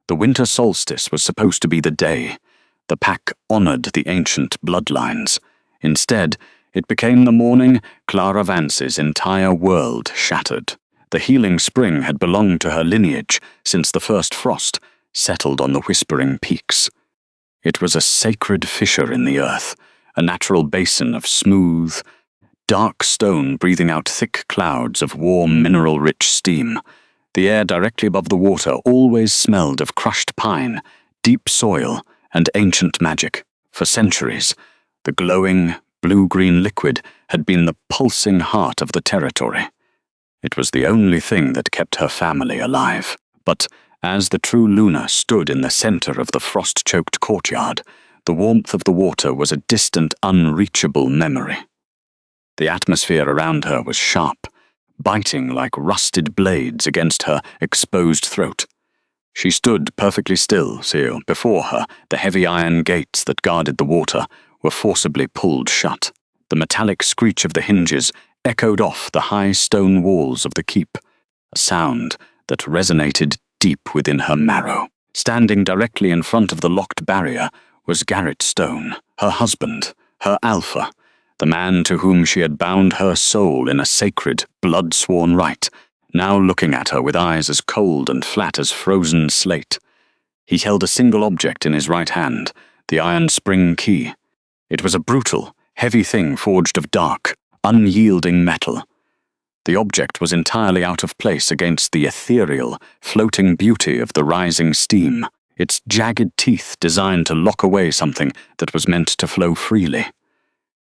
The winter solstice was supposed to be the day. The pack honored the ancient bloodlines. Instead, it became the morning Clara Vance's entire world shattered. The healing spring had belonged to her lineage since the first frost settled on the Whispering Peaks. It was a sacred fissure in the earth, a natural basin of smooth, dark stone breathing out thick clouds of warm, mineral-rich steam. The air directly above the water always smelled of crushed pine, deep soil, and ancient magic. For centuries, the glowing, blue-green liquid had been the pulsing heart of the territory. It was the only thing that kept her family alive. But as the true Luna stood in the center of the frost-choked courtyard, the warmth of the water was a distant, unreachable memory. The atmosphere around her was sharp, biting like rusted blades against her exposed throat. She stood perfectly still, till before her the heavy iron gates that guarded the water were forcibly pulled shut. The metallic screech of the hinges echoed off the high stone walls of the keep, a sound that resonated deep within her marrow. Standing directly in front of the locked barrier was Garrett Stone, her husband, her alpha, the man to whom she had bound her soul in a sacred, blood-sworn rite, now looking at her with eyes as cold and flat as frozen slate. He held a single object in his right hand, the iron spring key. It was a brutal, heavy thing forged of dark, unyielding metal. The object was entirely out of place against the ethereal, floating beauty of the rising steam, its jagged teeth designed to lock away something that was meant to flow freely.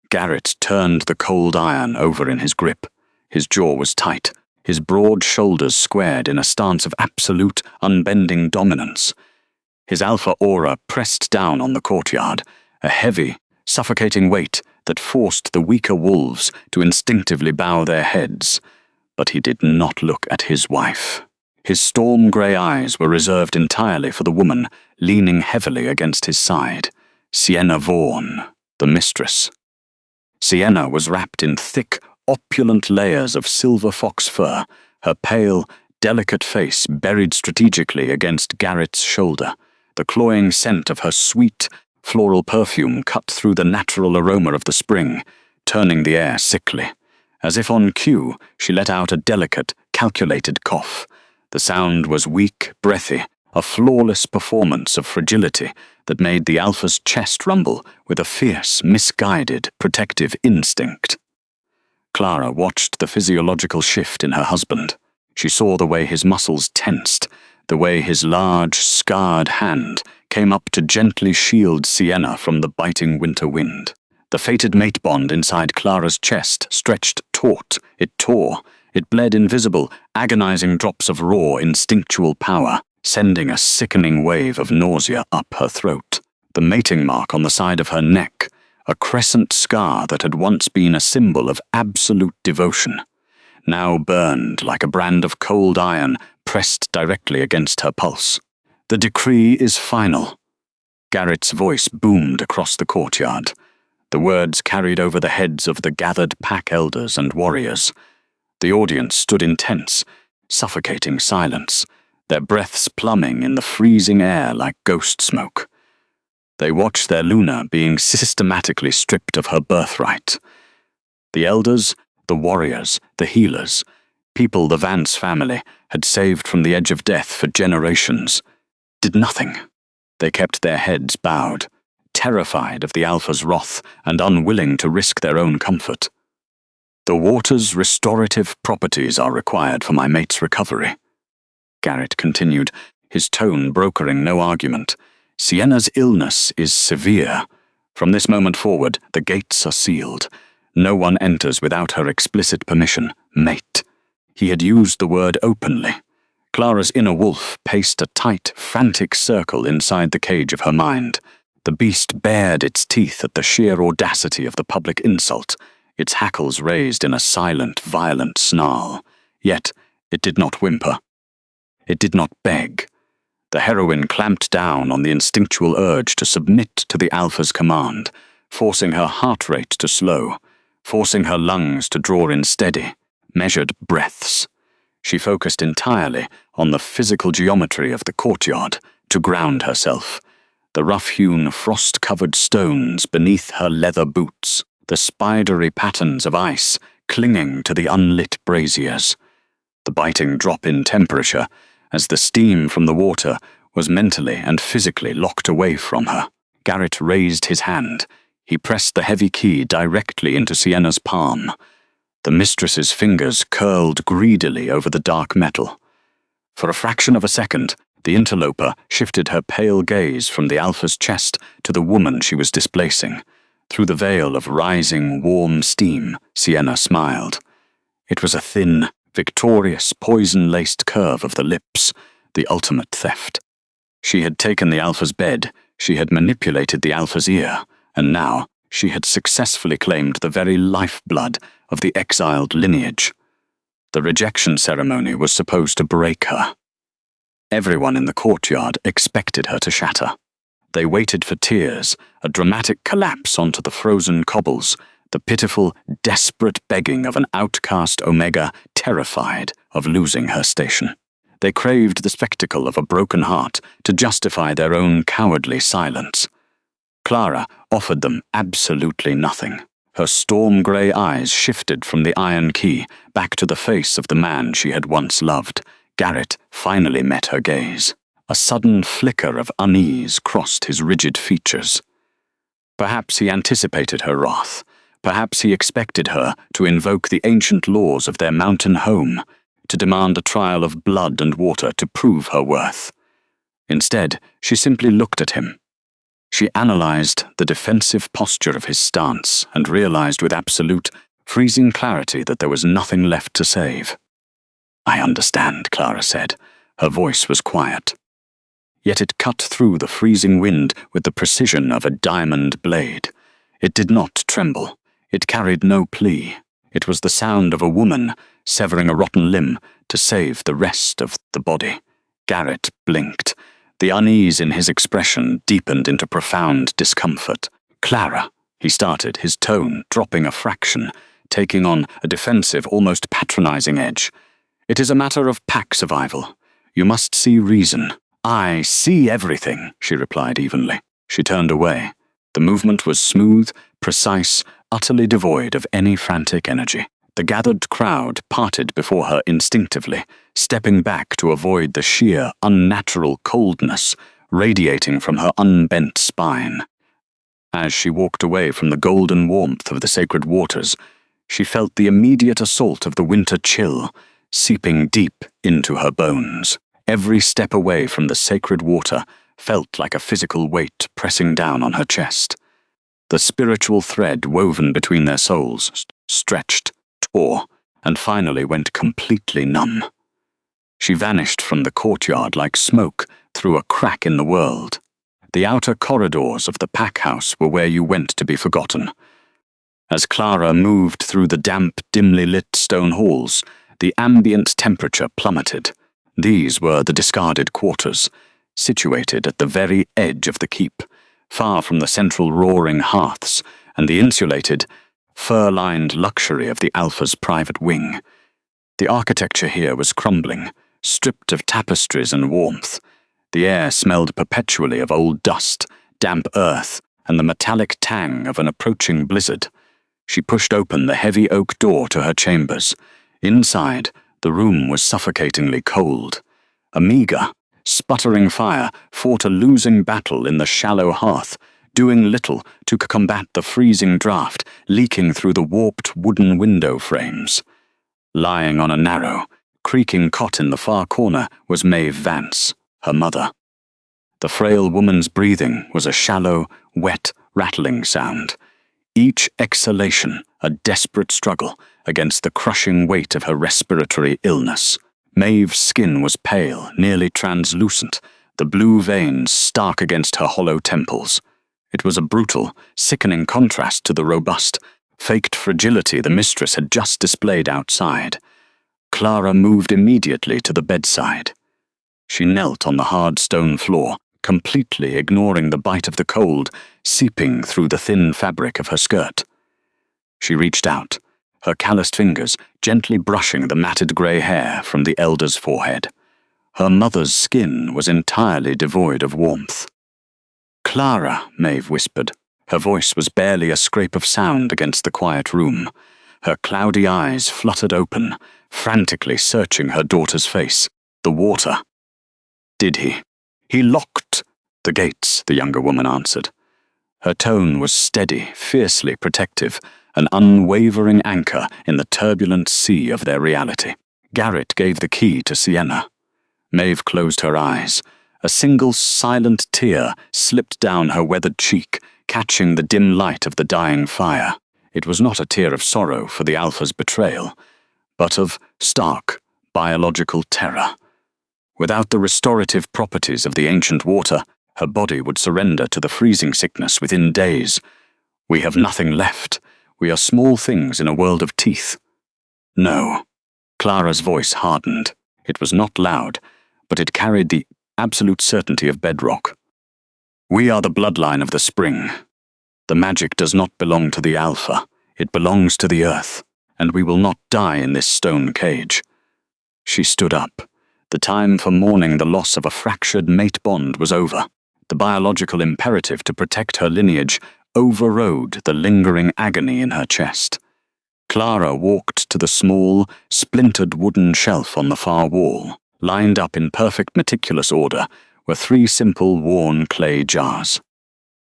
Garrett turned the cold iron over in his grip. His jaw was tight, his broad shoulders squared in a stance of absolute, unbending dominance. His alpha aura pressed down on the courtyard, a heavy, suffocating weight that forced the weaker wolves to instinctively bow their heads. But he did not look at his wife. His storm-grey eyes were reserved entirely for the woman leaning heavily against his side, Sienna Vaughan, the Mistress. Sienna was wrapped in thick, opulent layers of silver fox fur, her pale, delicate face buried strategically against Garrett's shoulder. The cloying scent of her sweet, floral perfume cut through the natural aroma of the spring, turning the air sickly. As if on cue, she let out a delicate, calculated cough. The sound was weak, breathy, a flawless performance of fragility that made the alpha's chest rumble with a fierce, misguided, protective instinct. Clara watched the physiological shift in her husband. She saw the way his muscles tensed, the way his large, scarred hand came up to gently shield Sienna from the biting winter wind. The fated mate bond inside Clara's chest stretched taut, it tore, it bled invisible, agonizing drops of raw, instinctual power, sending a sickening wave of nausea up her throat. The mating mark on the side of her neck, a crescent scar that had once been a symbol of absolute devotion, now burned like a brand of cold iron pressed directly against her pulse. The decree is final. Garrett's voice boomed across the courtyard. The words carried over the heads of the gathered pack elders and warriors. The audience stood in tense, suffocating silence, their breaths plumbing in the freezing air like ghost smoke. They watched their Luna being systematically stripped of her birthright. The elders, the warriors, the healers, people the Vance family had saved from the edge of death for generations, did nothing. They kept their heads bowed, terrified of the Alpha's wrath and unwilling to risk their own comfort. The water's restorative properties are required for my mate's recovery, Garrett continued, his tone brokering no argument. Sienna's illness is severe. From this moment forward, the gates are sealed. No one enters without her explicit permission, mate. He had used the word openly. Clara's inner wolf paced a tight, frantic circle inside the cage of her mind. The beast bared its teeth at the sheer audacity of the public insult, its hackles raised in a silent, violent snarl. Yet it did not whimper. It did not beg. The heroine clamped down on the instinctual urge to submit to the Alpha's command, forcing her heart rate to slow, forcing her lungs to draw in steady, measured breaths. She focused entirely on the physical geometry of the courtyard, to ground herself. The rough-hewn, frost-covered stones beneath her leather boots, the spidery patterns of ice clinging to the unlit braziers. The biting drop in temperature, as the steam from the water was mentally and physically locked away from her. Garrett raised his hand. He pressed the heavy key directly into Sienna's palm. The mistress's fingers curled greedily over the dark metal. For a fraction of a second, the interloper shifted her pale gaze from the Alpha's chest to the woman she was displacing. Through the veil of rising, warm steam, Sienna smiled. It was a thin, victorious, poison-laced curve of the lips, the ultimate theft. She had taken the Alpha's bed, she had manipulated the Alpha's ear, and now she had successfully claimed the very lifeblood of the exiled lineage. The rejection ceremony was supposed to break her. Everyone in the courtyard expected her to shatter. They waited for tears, a dramatic collapse onto the frozen cobbles, the pitiful, desperate begging of an outcast Omega terrified of losing her station. They craved the spectacle of a broken heart to justify their own cowardly silence. Clara offered them absolutely nothing. Her storm-grey eyes shifted from the iron key back to the face of the man she had once loved. Garrett finally met her gaze. A sudden flicker of unease crossed his rigid features. Perhaps he anticipated her wrath. Perhaps he expected her to invoke the ancient laws of their mountain home, to demand a trial of blood and water to prove her worth. Instead, she simply looked at him. She analyzed the defensive posture of his stance and realized with absolute, freezing clarity that there was nothing left to save. "I understand," Clara said. Her voice was quiet. Yet it cut through the freezing wind with the precision of a diamond blade. It did not tremble. It carried no plea. It was the sound of a woman severing a rotten limb to save the rest of the body. Garrett blinked. The unease in his expression deepened into profound discomfort. "Clara," he started, his tone dropping a fraction, taking on a defensive, almost patronizing edge. "It is a matter of pack survival. You must see reason." "I see everything," she replied evenly. She turned away. The movement was smooth, precise, utterly devoid of any frantic energy. The gathered crowd parted before her instinctively, stepping back to avoid the sheer, unnatural coldness radiating from her unbent spine. As she walked away from the golden warmth of the sacred waters, she felt the immediate assault of the winter chill seeping deep into her bones. Every step away from the sacred water felt like a physical weight pressing down on her chest. The spiritual thread woven between their souls stretched, tore, and finally went completely numb. She vanished from the courtyard like smoke through a crack in the world. The outer corridors of the pack house were where you went to be forgotten. As Clara moved through the damp, dimly lit stone halls, the ambient temperature plummeted. These were the discarded quarters, situated at the very edge of the keep, far from the central roaring hearths and the insulated, fur-lined luxury of the Alpha's private wing. The architecture here was crumbling, stripped of tapestries and warmth. The air smelled perpetually of old dust, damp earth, and the metallic tang of an approaching blizzard. She pushed open the heavy oak door to her chambers. Inside, the room was suffocatingly cold. A meager, sputtering fire fought a losing battle in the shallow hearth, doing little to combat the freezing draught leaking through the warped wooden window frames. Lying on a narrow, creaking cot in the far corner was Maeve Vance, her mother. The frail woman's breathing was a shallow, wet, rattling sound. Each exhalation a desperate struggle against the crushing weight of her respiratory illness. Maeve's skin was pale, nearly translucent, the blue veins stark against her hollow temples. It was a brutal, sickening contrast to the robust, faked fragility the mistress had just displayed outside. Clara moved immediately to the bedside. She knelt on the hard stone floor, completely ignoring the bite of the cold seeping through the thin fabric of her skirt. She reached out, her calloused fingers gently brushing the matted grey hair from the elder's forehead. Her mother's skin was entirely devoid of warmth. "Clara," Maeve whispered. Her voice was barely a scrape of sound against the quiet room. Her cloudy eyes fluttered open, frantically searching her daughter's face. "The water." "Did he?" "He locked the gates," the younger woman answered. Her tone was steady, fiercely protective, an unwavering anchor in the turbulent sea of their reality. Garrett gave the key to Sienna. Maeve closed her eyes. A single silent tear slipped down her weathered cheek, catching the dim light of the dying fire. It was not a tear of sorrow for the Alpha's betrayal, but of stark, biological terror. Without the restorative properties of the ancient water, her body would surrender to the freezing sickness within days. "We have nothing left. We are small things in a world of teeth." "No." Clara's voice hardened. It was not loud, but it carried the absolute certainty of bedrock. "We are the bloodline of the spring. The magic does not belong to the Alpha. It belongs to the earth, and we will not die in this stone cage." She stood up. The time for mourning the loss of a fractured mate bond was over. The biological imperative to protect her lineage overrode the lingering agony in her chest. Clara walked to the small, splintered wooden shelf on the far wall. Lined up in perfect meticulous order were 3 simple worn clay jars.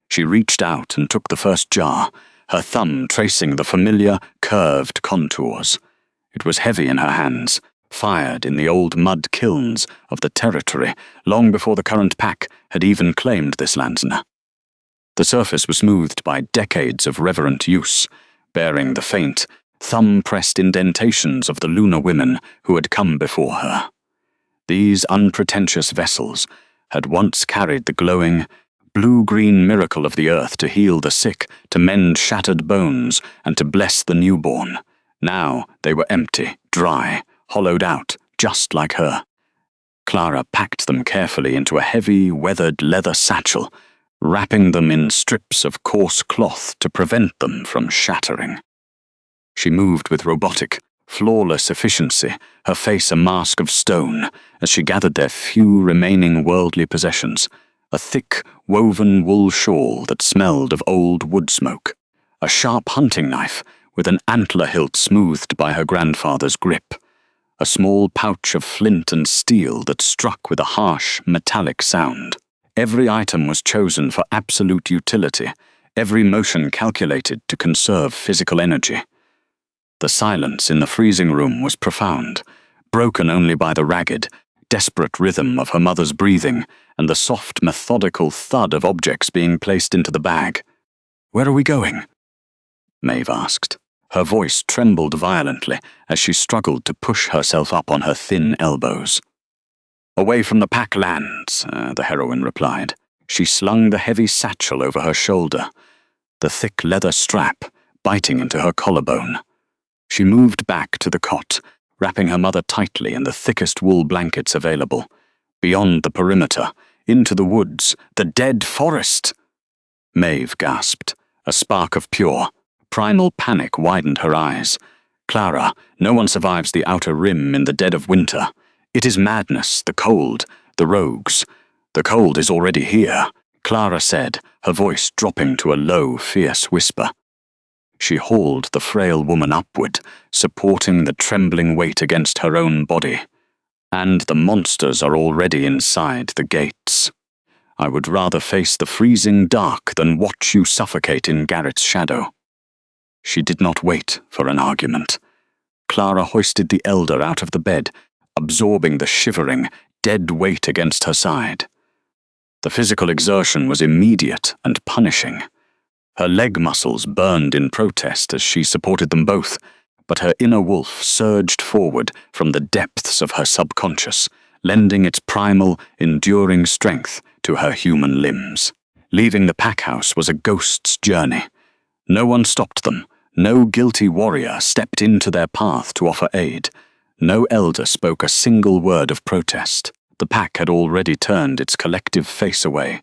She reached out and took the first jar, her thumb tracing the familiar, curved contours. It was heavy in her hands, fired in the old mud kilns of the territory long before the current pack had even claimed this Landsner. The surface was smoothed by decades of reverent use, bearing the faint, thumb-pressed indentations of the lunar women who had come before her. These unpretentious vessels had once carried the glowing, blue-green miracle of the earth to heal the sick, to mend shattered bones, and to bless the newborn. Now they were empty, dry, hollowed out, just like her. Clara packed them carefully into a heavy, weathered leather satchel, wrapping them in strips of coarse cloth to prevent them from shattering. She moved with robotic, flawless efficiency, her face a mask of stone, as she gathered their few remaining worldly possessions, a thick, woven wool shawl that smelled of old wood smoke, a sharp hunting knife with an antler hilt smoothed by her grandfather's grip, a small pouch of flint and steel that struck with a harsh, metallic sound. Every item was chosen for absolute utility, every motion calculated to conserve physical energy. The silence in the freezing room was profound, broken only by the ragged, desperate rhythm of her mother's breathing and the soft, methodical thud of objects being placed into the bag. "Where are we going?" Maeve asked. Her voice trembled violently as she struggled to push herself up on her thin elbows. "Away from the pack lands," the heroine replied. She slung the heavy satchel over her shoulder, the thick leather strap biting into her collarbone. She moved back to the cot, wrapping her mother tightly in the thickest wool blankets available. Beyond the perimeter, into the woods, the dead forest! Maeve gasped. A spark of pure, primal panic widened her eyes. "Clara, no one survives the outer rim in the dead of winter. It is madness, the cold, the rogues. The cold is already here," Clara said, her voice dropping to a low, fierce whisper. She hauled the frail woman upward, supporting the trembling weight against her own body. "And the monsters are already inside the gates. I would rather face the freezing dark than watch you suffocate in Garrett's shadow." She did not wait for an argument. Clara hoisted the elder out of the bed, absorbing the shivering, dead weight against her side. The physical exertion was immediate and punishing. Her leg muscles burned in protest as she supported them both, but her inner wolf surged forward from the depths of her subconscious, lending its primal, enduring strength to her human limbs. Leaving the pack house was a ghost's journey. No one stopped them. No guilty warrior stepped into their path to offer aid. No elder spoke a single word of protest. The pack had already turned its collective face away,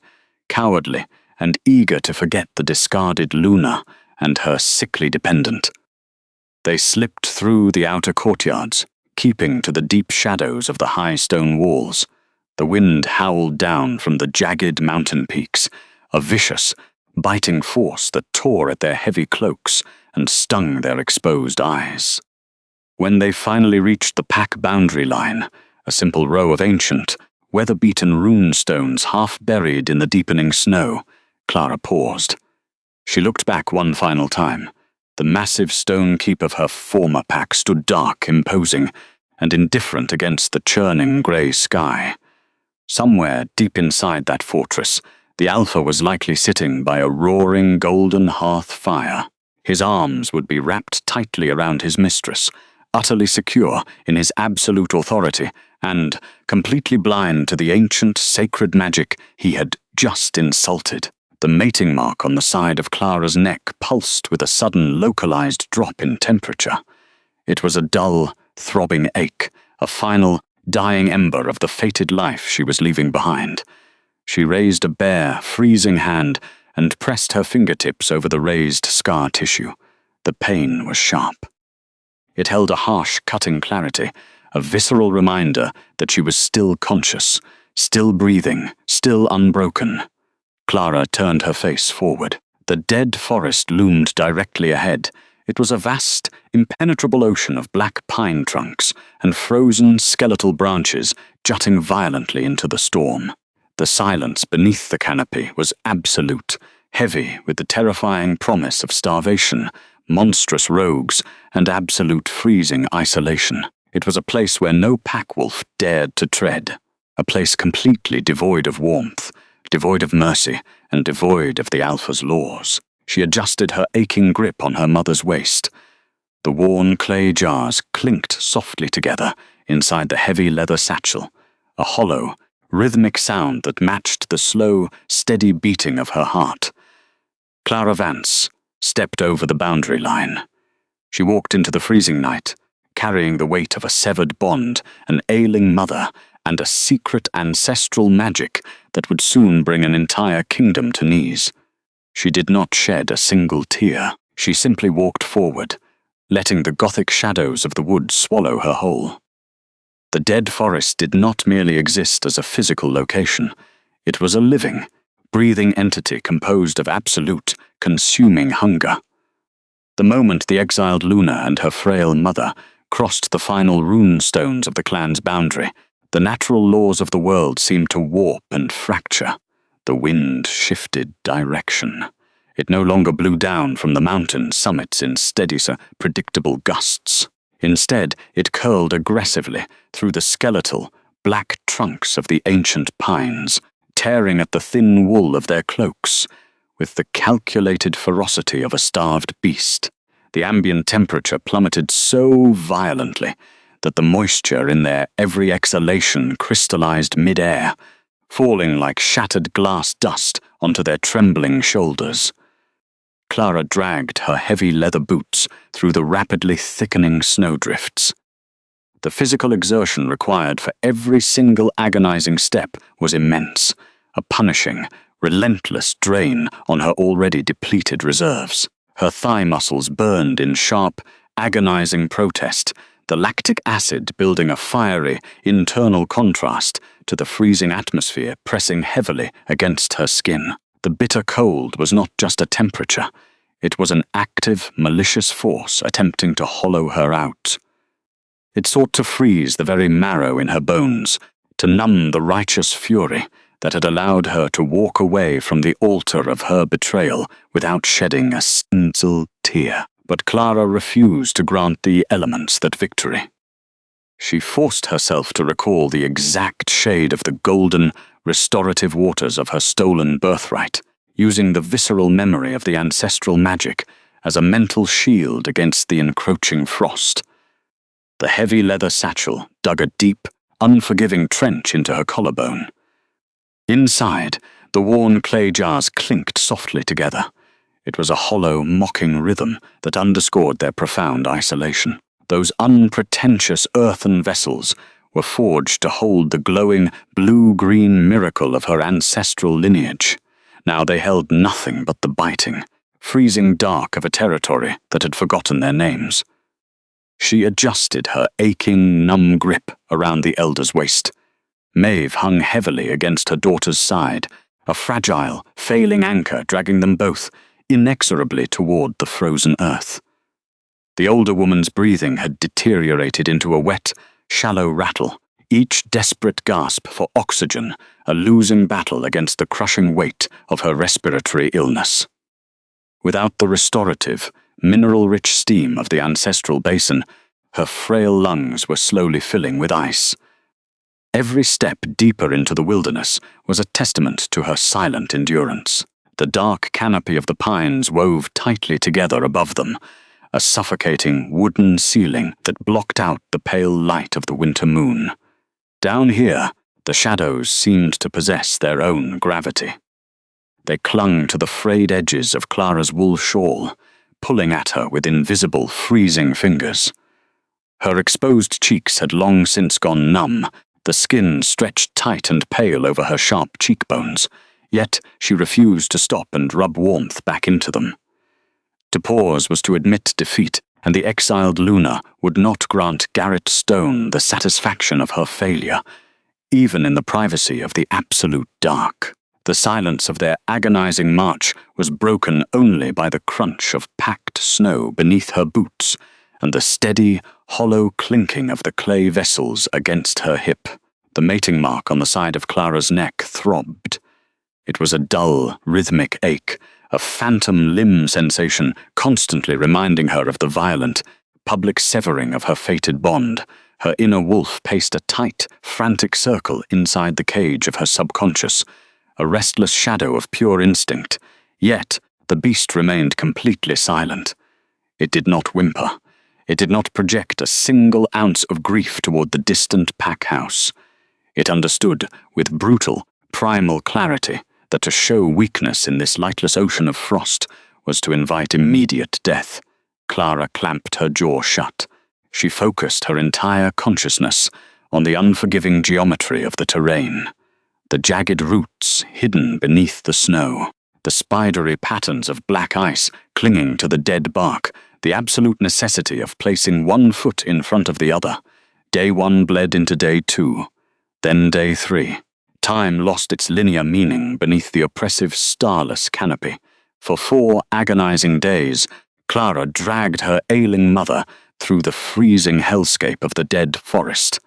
cowardly and eager to forget the discarded Luna and her sickly dependent. They slipped through the outer courtyards, keeping to the deep shadows of the high stone walls. The wind howled down from the jagged mountain peaks, a vicious, biting force that tore at their heavy cloaks and stung their exposed eyes. When they finally reached the pack boundary line, a simple row of ancient, weather-beaten rune stones half buried in the deepening snow, Clara paused. She looked back one final time. The massive stone keep of her former pack stood dark, imposing, and indifferent against the churning grey sky. Somewhere deep inside that fortress, the Alpha was likely sitting by a roaring golden hearth fire. His arms would be wrapped tightly around his mistress, utterly secure in his absolute authority, and completely blind to the ancient sacred magic he had just insulted. The mating mark on the side of Clara's neck pulsed with a sudden localized drop in temperature. It was a dull, throbbing ache, a final, dying ember of the fated life she was leaving behind. She raised a bare, freezing hand and pressed her fingertips over the raised scar tissue. The pain was sharp. It held a harsh, cutting clarity, a visceral reminder that she was still conscious, still breathing, still unbroken. Clara turned her face forward. The dead forest loomed directly ahead. It was a vast, impenetrable ocean of black pine trunks and frozen skeletal branches jutting violently into the storm. The silence beneath the canopy was absolute, heavy with the terrifying promise of starvation, monstrous rogues, and absolute freezing isolation. It was a place where no pack-wolf dared to tread, a place completely devoid of warmth, devoid of mercy, and devoid of the Alpha's laws. She adjusted her aching grip on her mother's waist. The worn clay jars clinked softly together inside the heavy leather satchel, a hollow, rhythmic sound that matched the slow, steady beating of her heart. Clara Vance stepped over the boundary line. She walked into the freezing night, carrying the weight of a severed bond, an ailing mother, and a secret ancestral magic that would soon bring an entire kingdom to knees. She did not shed a single tear. She simply walked forward, letting the gothic shadows of the woods swallow her whole. The dead forest did not merely exist as a physical location. It was a living, breathing entity composed of absolute, consuming hunger. The moment the exiled Luna and her frail mother crossed the final rune stones of the clan's boundary, the natural laws of the world seemed to warp and fracture. The wind shifted direction. It no longer blew down from the mountain summits in steady, predictable gusts. Instead, it curled aggressively through the skeletal, black trunks of the ancient pines, tearing at the thin wool of their cloaks, with the calculated ferocity of a starved beast. The ambient temperature plummeted so violently that the moisture in their every exhalation crystallized mid-air, falling like shattered glass dust onto their trembling shoulders. Clara dragged her heavy leather boots through the rapidly thickening snowdrifts. The physical exertion required for every single agonizing step was immense, a punishing, relentless drain on her already depleted reserves. Her thigh muscles burned in sharp, agonizing protest, the lactic acid building a fiery, internal contrast to the freezing atmosphere pressing heavily against her skin. The bitter cold was not just a temperature. It was an active, malicious force attempting to hollow her out. It sought to freeze the very marrow in her bones, to numb the righteous fury that had allowed her to walk away from the altar of her betrayal without shedding a single tear. But Clara refused to grant the elements that victory. She forced herself to recall the exact shade of the golden, restorative waters of her stolen birthright, using the visceral memory of the ancestral magic as a mental shield against the encroaching frost. The heavy leather satchel dug a deep, unforgiving trench into her collarbone. Inside, the worn clay jars clinked softly together. It was a hollow, mocking rhythm that underscored their profound isolation. Those unpretentious earthen vessels were forged to hold the glowing, blue-green miracle of her ancestral lineage. Now they held nothing but the biting, freezing dark of a territory that had forgotten their names. She adjusted her aching, numb grip around the elder's waist. Maeve hung heavily against her daughter's side, a fragile, failing anchor dragging them both inexorably toward the frozen earth. The older woman's breathing had deteriorated into a wet, shallow rattle, each desperate gasp for oxygen a losing battle against the crushing weight of her respiratory illness. Without the restorative, mineral-rich steam of the ancestral basin, her frail lungs were slowly filling with ice. Every step deeper into the wilderness was a testament to her silent endurance. The dark canopy of the pines wove tightly together above them, a suffocating wooden ceiling that blocked out the pale light of the winter moon. Down here, the shadows seemed to possess their own gravity. They clung to the frayed edges of Clara's wool shawl, pulling at her with invisible, freezing fingers. Her exposed cheeks had long since gone numb, the skin stretched tight and pale over her sharp cheekbones, yet she refused to stop and rub warmth back into them. To pause was to admit defeat, and the exiled Luna would not grant Garrett Stone the satisfaction of her failure, even in the privacy of the absolute dark. The silence of their agonizing march was broken only by the crunch of packed snow beneath her boots and the steady, hollow clinking of the clay vessels against her hip. The mating mark on the side of Clara's neck throbbed. It was a dull, rhythmic ache, a phantom limb sensation constantly reminding her of the violent, public severing of her fated bond. Her inner wolf paced a tight, frantic circle inside the cage of her subconscious, a restless shadow of pure instinct. Yet the beast remained completely silent. It did not whimper. It did not project a single ounce of grief toward the distant pack house. It understood, with brutal, primal clarity, that to show weakness in this lightless ocean of frost was to invite immediate death. Clara clamped her jaw shut. She focused her entire consciousness on the unforgiving geometry of the terrain. The jagged roots hidden beneath the snow, the spidery patterns of black ice clinging to the dead bark, the absolute necessity of placing one foot in front of the other. Day 1 bled into day 2, then day 3. Time lost its linear meaning beneath the oppressive starless canopy. For 4 agonizing days, Clara dragged her ailing mother through the freezing hellscape of the dead forest.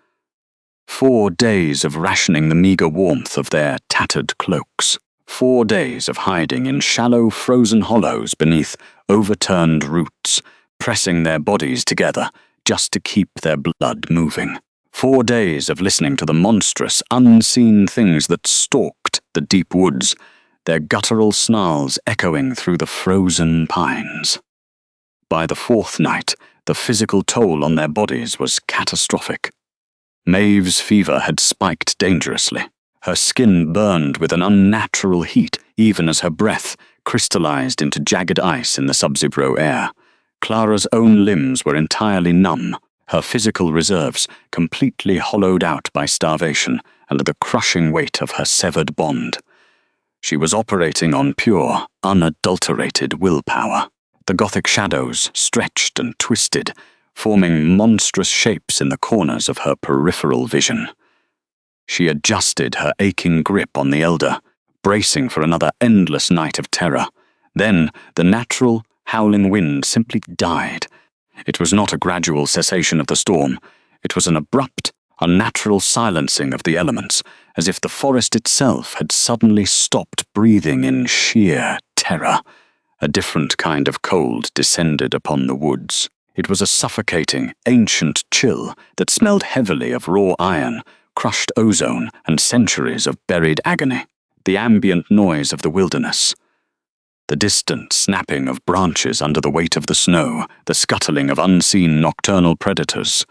4 days of rationing the meager warmth of their tattered cloaks. 4 days of hiding in shallow, frozen hollows beneath overturned roots, pressing their bodies together just to keep their blood moving. 4 days of listening to the monstrous, unseen things that stalked the deep woods, their guttural snarls echoing through the frozen pines. By the 4th night, the physical toll on their bodies was catastrophic. Maeve's fever had spiked dangerously. Her skin burned with an unnatural heat, even as her breath crystallized into jagged ice in the sub-zero air. Clara's own limbs were entirely numb, her physical reserves completely hollowed out by starvation and the crushing weight of her severed bond. She was operating on pure, unadulterated willpower. The Gothic shadows stretched and twisted, forming monstrous shapes in the corners of her peripheral vision. She adjusted her aching grip on the elder, bracing for another endless night of terror. Then the natural, howling wind simply died. It was not a gradual cessation of the storm. It was an abrupt, unnatural silencing of the elements, as if the forest itself had suddenly stopped breathing in sheer terror. A different kind of cold descended upon the woods. It was a suffocating, ancient chill that smelled heavily of raw iron, crushed ozone, and centuries of buried agony. The ambient noise of the wilderness. The distant snapping of branches under the weight of the snow, the scuttling of unseen nocturnal predators,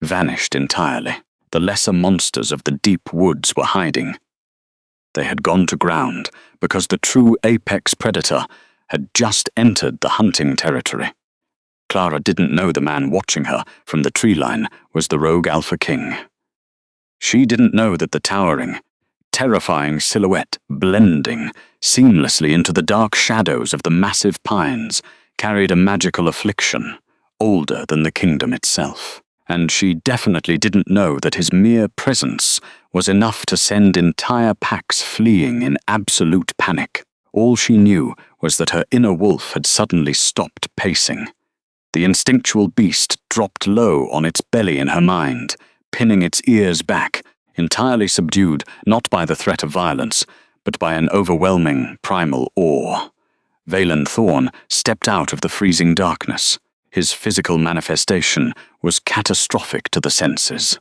vanished entirely. The lesser monsters of the deep woods were hiding. They had gone to ground because the true apex predator had just entered the hunting territory. Clara didn't know the man watching her from the tree line was the rogue Alpha King. She didn't know that the towering, terrifying silhouette blending seamlessly into the dark shadows of the massive pines carried a magical affliction, older than the kingdom itself, and she definitely didn't know that his mere presence was enough to send entire packs fleeing in absolute panic. All she knew was that her inner wolf had suddenly stopped pacing. The instinctual beast dropped low on its belly in her mind, pinning its ears back, entirely subdued not by the threat of violence, but by an overwhelming primal awe. Valen Thorn stepped out of the freezing darkness. His physical manifestation was catastrophic to the senses.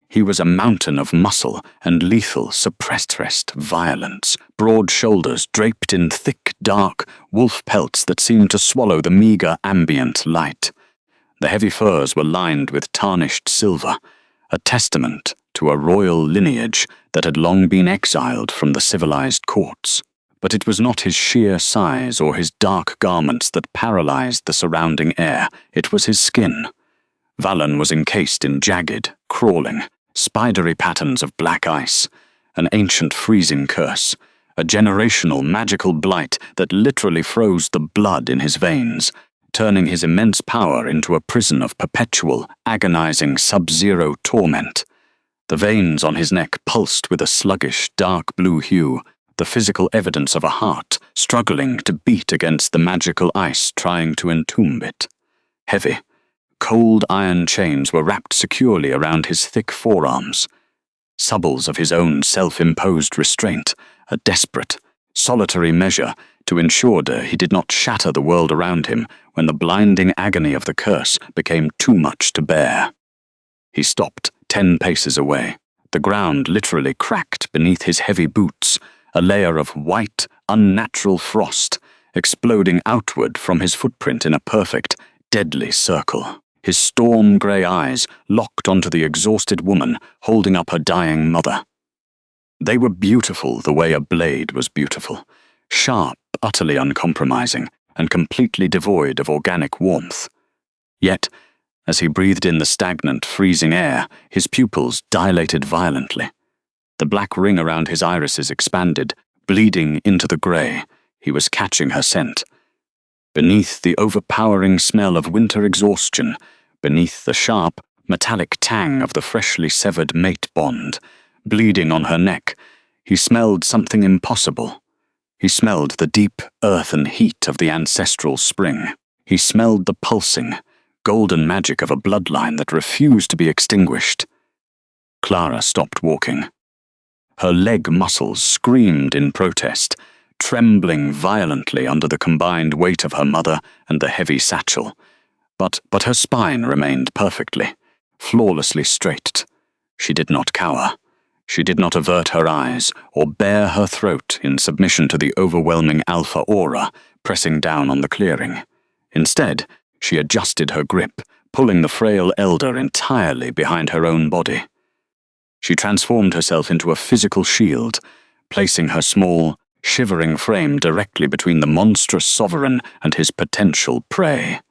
He was a mountain of muscle and lethal, suppressed violence, broad shoulders draped in thick, dark wolf pelts that seemed to swallow the meager ambient light. The heavy furs were lined with tarnished silver, a testament to a royal lineage that had long been exiled from the civilized courts. But it was not his sheer size or his dark garments that paralyzed the surrounding air, it was his skin. Valen was encased in jagged, crawling, spidery patterns of black ice, an ancient freezing curse, a generational magical blight that literally froze the blood in his veins, turning his immense power into a prison of perpetual, agonizing sub-zero torment. The veins on his neck pulsed with a sluggish, dark blue hue, the physical evidence of a heart struggling to beat against the magical ice trying to entomb it. Heavy, cold iron chains were wrapped securely around his thick forearms, subbles of his own self-imposed restraint, a desperate, solitary measure to ensure that he did not shatter the world around him when the blinding agony of the curse became too much to bear. He stopped 10 paces away. The ground literally cracked beneath his heavy boots, a layer of white, unnatural frost exploding outward from his footprint in a perfect, deadly circle. His storm-grey eyes locked onto the exhausted woman holding up her dying mother. They were beautiful the way a blade was beautiful, sharp, utterly uncompromising, and completely devoid of organic warmth. Yet, as he breathed in the stagnant, freezing air, his pupils dilated violently. The black ring around his irises expanded, bleeding into the grey. He was catching her scent. Beneath the overpowering smell of winter exhaustion, beneath the sharp, metallic tang of the freshly severed mate bond, bleeding on her neck, he smelled something impossible. He smelled the deep earthen heat of the ancestral spring. He smelled the pulsing, golden magic of a bloodline that refused to be extinguished. Clara stopped walking. Her leg muscles screamed in protest, trembling violently under the combined weight of her mother and the heavy satchel. But her spine remained perfectly, flawlessly straight. She did not cower. She did not avert her eyes or bare her throat in submission to the overwhelming alpha aura pressing down on the clearing. Instead, she adjusted her grip, pulling the frail elder entirely behind her own body. She transformed herself into a physical shield, placing her small, shivering frame directly between the monstrous sovereign and his potential prey.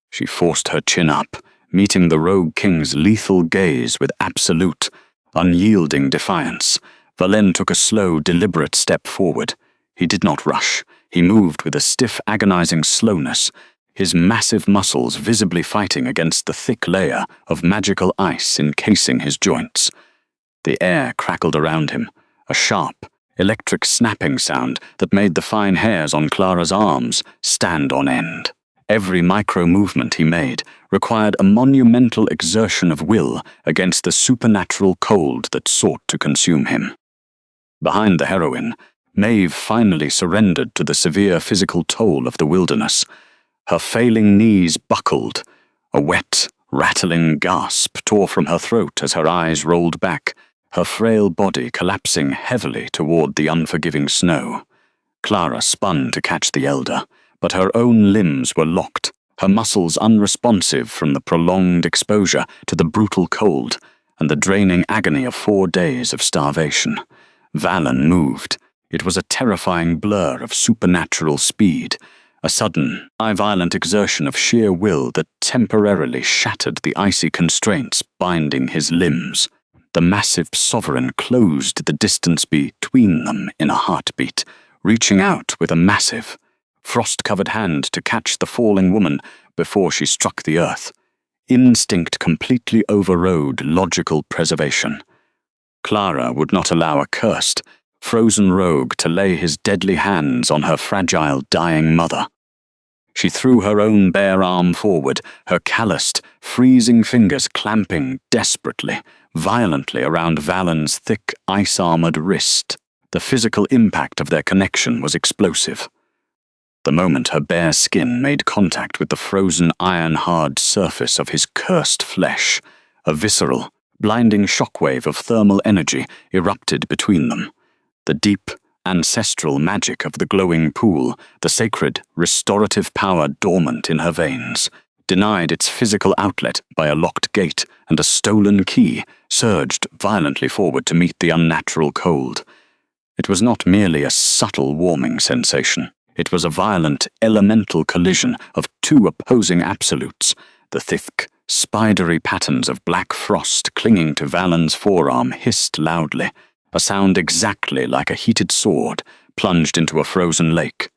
She forced her chin up, meeting the rogue king's lethal gaze with absolute, unyielding defiance. Valen took a slow, deliberate step forward. He did not rush. He moved with a stiff, agonizing slowness, his massive muscles visibly fighting against the thick layer of magical ice encasing his joints. The air crackled around him, a sharp, electric snapping sound that made the fine hairs on Clara's arms stand on end. Every micro-movement he made required a monumental exertion of will against the supernatural cold that sought to consume him. Behind the heroine, Maeve finally surrendered to the severe physical toll of the wilderness. Her failing knees buckled. A wet, rattling gasp tore from her throat as her eyes rolled back, her frail body collapsing heavily toward the unforgiving snow. Clara spun to catch the elder, but her own limbs were locked, her muscles unresponsive from the prolonged exposure to the brutal cold and the draining agony of 4 days of starvation. Valen moved. It was a terrifying blur of supernatural speed, a sudden, violent exertion of sheer will that temporarily shattered the icy constraints binding his limbs. The massive sovereign closed the distance between them in a heartbeat, reaching out with a massive, frost-covered hand to catch the falling woman, before she struck the earth. Instinct completely overrode logical preservation. Clara would not allow a cursed, frozen rogue to lay his deadly hands on her fragile, dying mother. She threw her own bare arm forward, her calloused, freezing fingers clamping desperately, violently around Valen's thick, ice-armored wrist. The physical impact of their connection was explosive. The moment her bare skin made contact with the frozen iron-hard surface of his cursed flesh, a visceral, blinding shockwave of thermal energy erupted between them. The deep, ancestral magic of the glowing pool, the sacred, restorative power dormant in her veins, denied its physical outlet by a locked gate and a stolen key, surged violently forward to meet the unnatural cold. It was not merely a subtle warming sensation. It was a violent, elemental collision of two opposing absolutes, the thick, spidery patterns of black frost clinging to Valen's forearm hissed loudly, a sound exactly like a heated sword plunged into a frozen lake.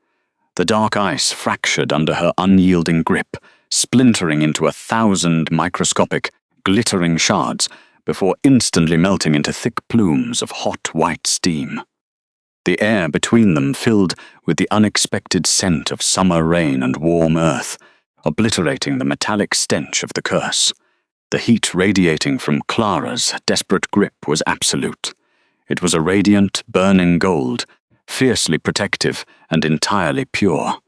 The dark ice fractured under her unyielding grip, splintering into 1,000 microscopic, glittering shards before instantly melting into thick plumes of hot white steam. The air between them filled with the unexpected scent of summer rain and warm earth, obliterating the metallic stench of the curse. The heat radiating from Clara's desperate grip was absolute. It was a radiant, burning gold, fiercely protective and entirely pure.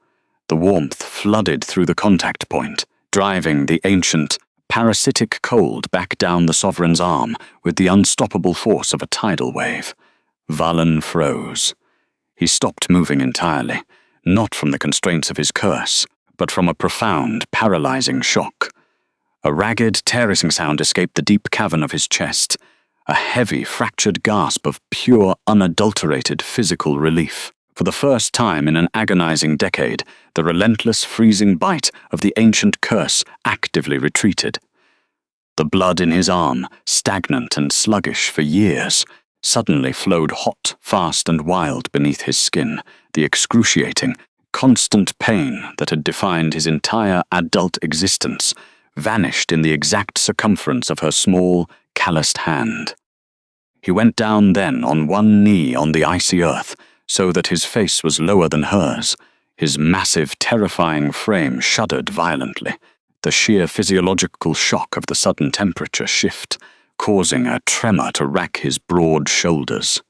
The warmth flooded through the contact point, driving the ancient, parasitic cold back down the sovereign's arm with the unstoppable force of a tidal wave. Valen froze. He stopped moving entirely, not from the constraints of his curse, but from a profound, paralyzing shock. A ragged, tearing sound escaped the deep cavern of his chest, a heavy, fractured gasp of pure, unadulterated physical relief. For the first time in an agonizing decade, the relentless, freezing bite of the ancient curse actively retreated. The blood in his arm, stagnant and sluggish for years, suddenly flowed hot, fast, and wild beneath his skin. The excruciating, constant pain that had defined his entire adult existence vanished in the exact circumference of her small, calloused hand. He went down then on one knee on the icy earth, so that his face was lower than hers. His massive, terrifying frame shuddered violently, the sheer physiological shock of the sudden temperature shift causing a tremor to rack his broad shoulders.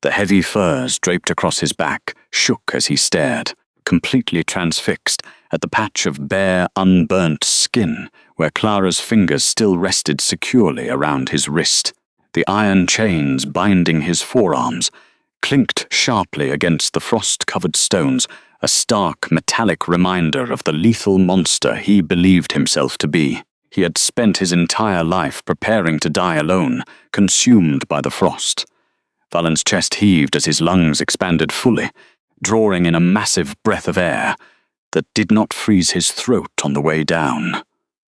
The heavy furs draped across his back shook as he stared, completely transfixed, at the patch of bare, unburnt skin where Clara's fingers still rested securely around his wrist. The iron chains binding his forearms clinked sharply against the frost-covered stones, a stark, metallic reminder of the lethal monster he believed himself to be. He had spent his entire life preparing to die alone, consumed by the frost. Valen's chest heaved as his lungs expanded fully, drawing in a massive breath of air that did not freeze his throat on the way down.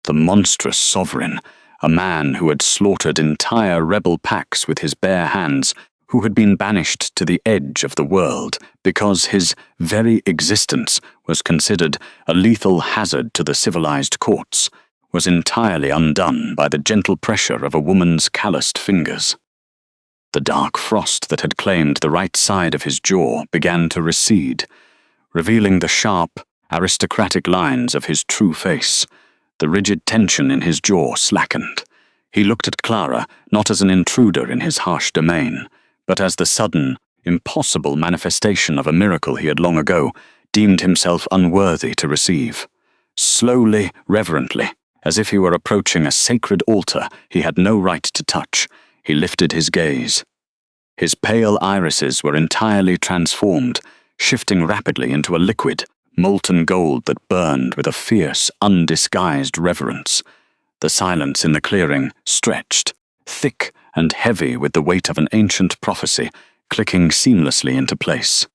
The monstrous sovereign, a man who had slaughtered entire rebel packs with his bare hands, who had been banished to the edge of the world because his very existence was considered a lethal hazard to the civilized courts, was entirely undone by the gentle pressure of a woman's calloused fingers. The dark frost that had claimed the right side of his jaw began to recede, revealing the sharp, aristocratic lines of his true face. The rigid tension in his jaw slackened. He looked at Clara not as an intruder in his harsh domain, but as the sudden, impossible manifestation of a miracle he had long ago deemed himself unworthy to receive. Slowly, reverently, as if he were approaching a sacred altar he had no right to touch, he lifted his gaze. His pale irises were entirely transformed, shifting rapidly into a liquid, molten gold that burned with a fierce, undisguised reverence. The silence in the clearing stretched, thick and heavy with the weight of an ancient prophecy, clicking seamlessly into place.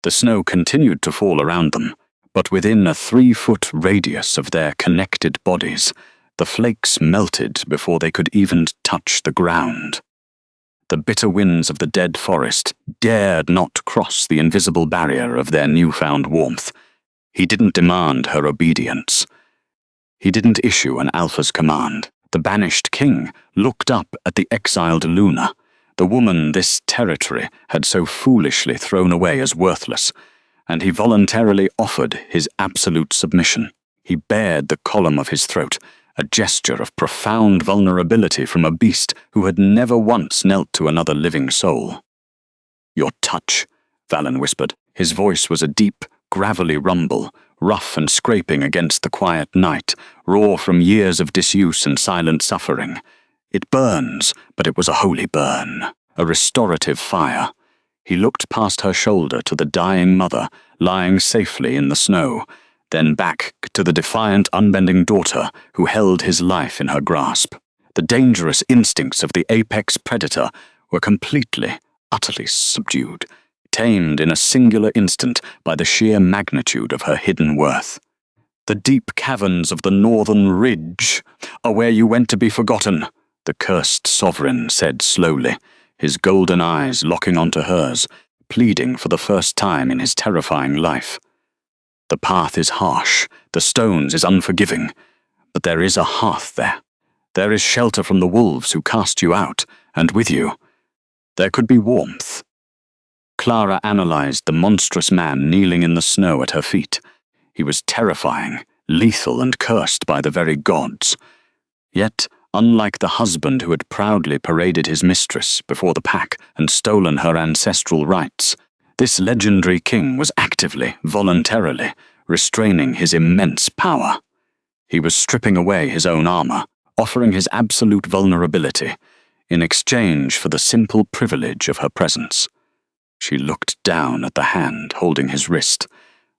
The snow continued to fall around them, but within a 3-foot radius of their connected bodies, the flakes melted before they could even touch the ground. The bitter winds of the dead forest dared not cross the invisible barrier of their newfound warmth. He didn't demand her obedience. He didn't issue an Alpha's command. The banished king looked up at the exiled Luna, the woman this territory had so foolishly thrown away as worthless, and he voluntarily offered his absolute submission. He bared the column of his throat, a gesture of profound vulnerability from a beast who had never once knelt to another living soul. "Your touch," Valen whispered. His voice was a deep, gravelly rumble, rough and scraping against the quiet night, raw from years of disuse and silent suffering. "It burns, but it was a holy burn, a restorative fire." He looked past her shoulder to the dying mother, lying safely in the snow, then back to the defiant, unbending daughter who held his life in her grasp. The dangerous instincts of the apex predator were completely, utterly subdued, tamed in a singular instant by the sheer magnitude of her hidden worth. "The deep caverns of the northern ridge are where you went to be forgotten," the cursed sovereign said slowly, his golden eyes locking onto hers, pleading for the first time in his terrifying life. "The path is harsh, the stones is unforgiving, but there is a hearth there. There is shelter from the wolves who cast you out, and with you, there could be warmth." Clara analyzed the monstrous man kneeling in the snow at her feet. He was terrifying, lethal, and cursed by the very gods. Yet, unlike the husband who had proudly paraded his mistress before the pack and stolen her ancestral rights, this legendary king was actively, voluntarily, restraining his immense power. He was stripping away his own armor, offering his absolute vulnerability, in exchange for the simple privilege of her presence. She looked down at the hand holding his wrist.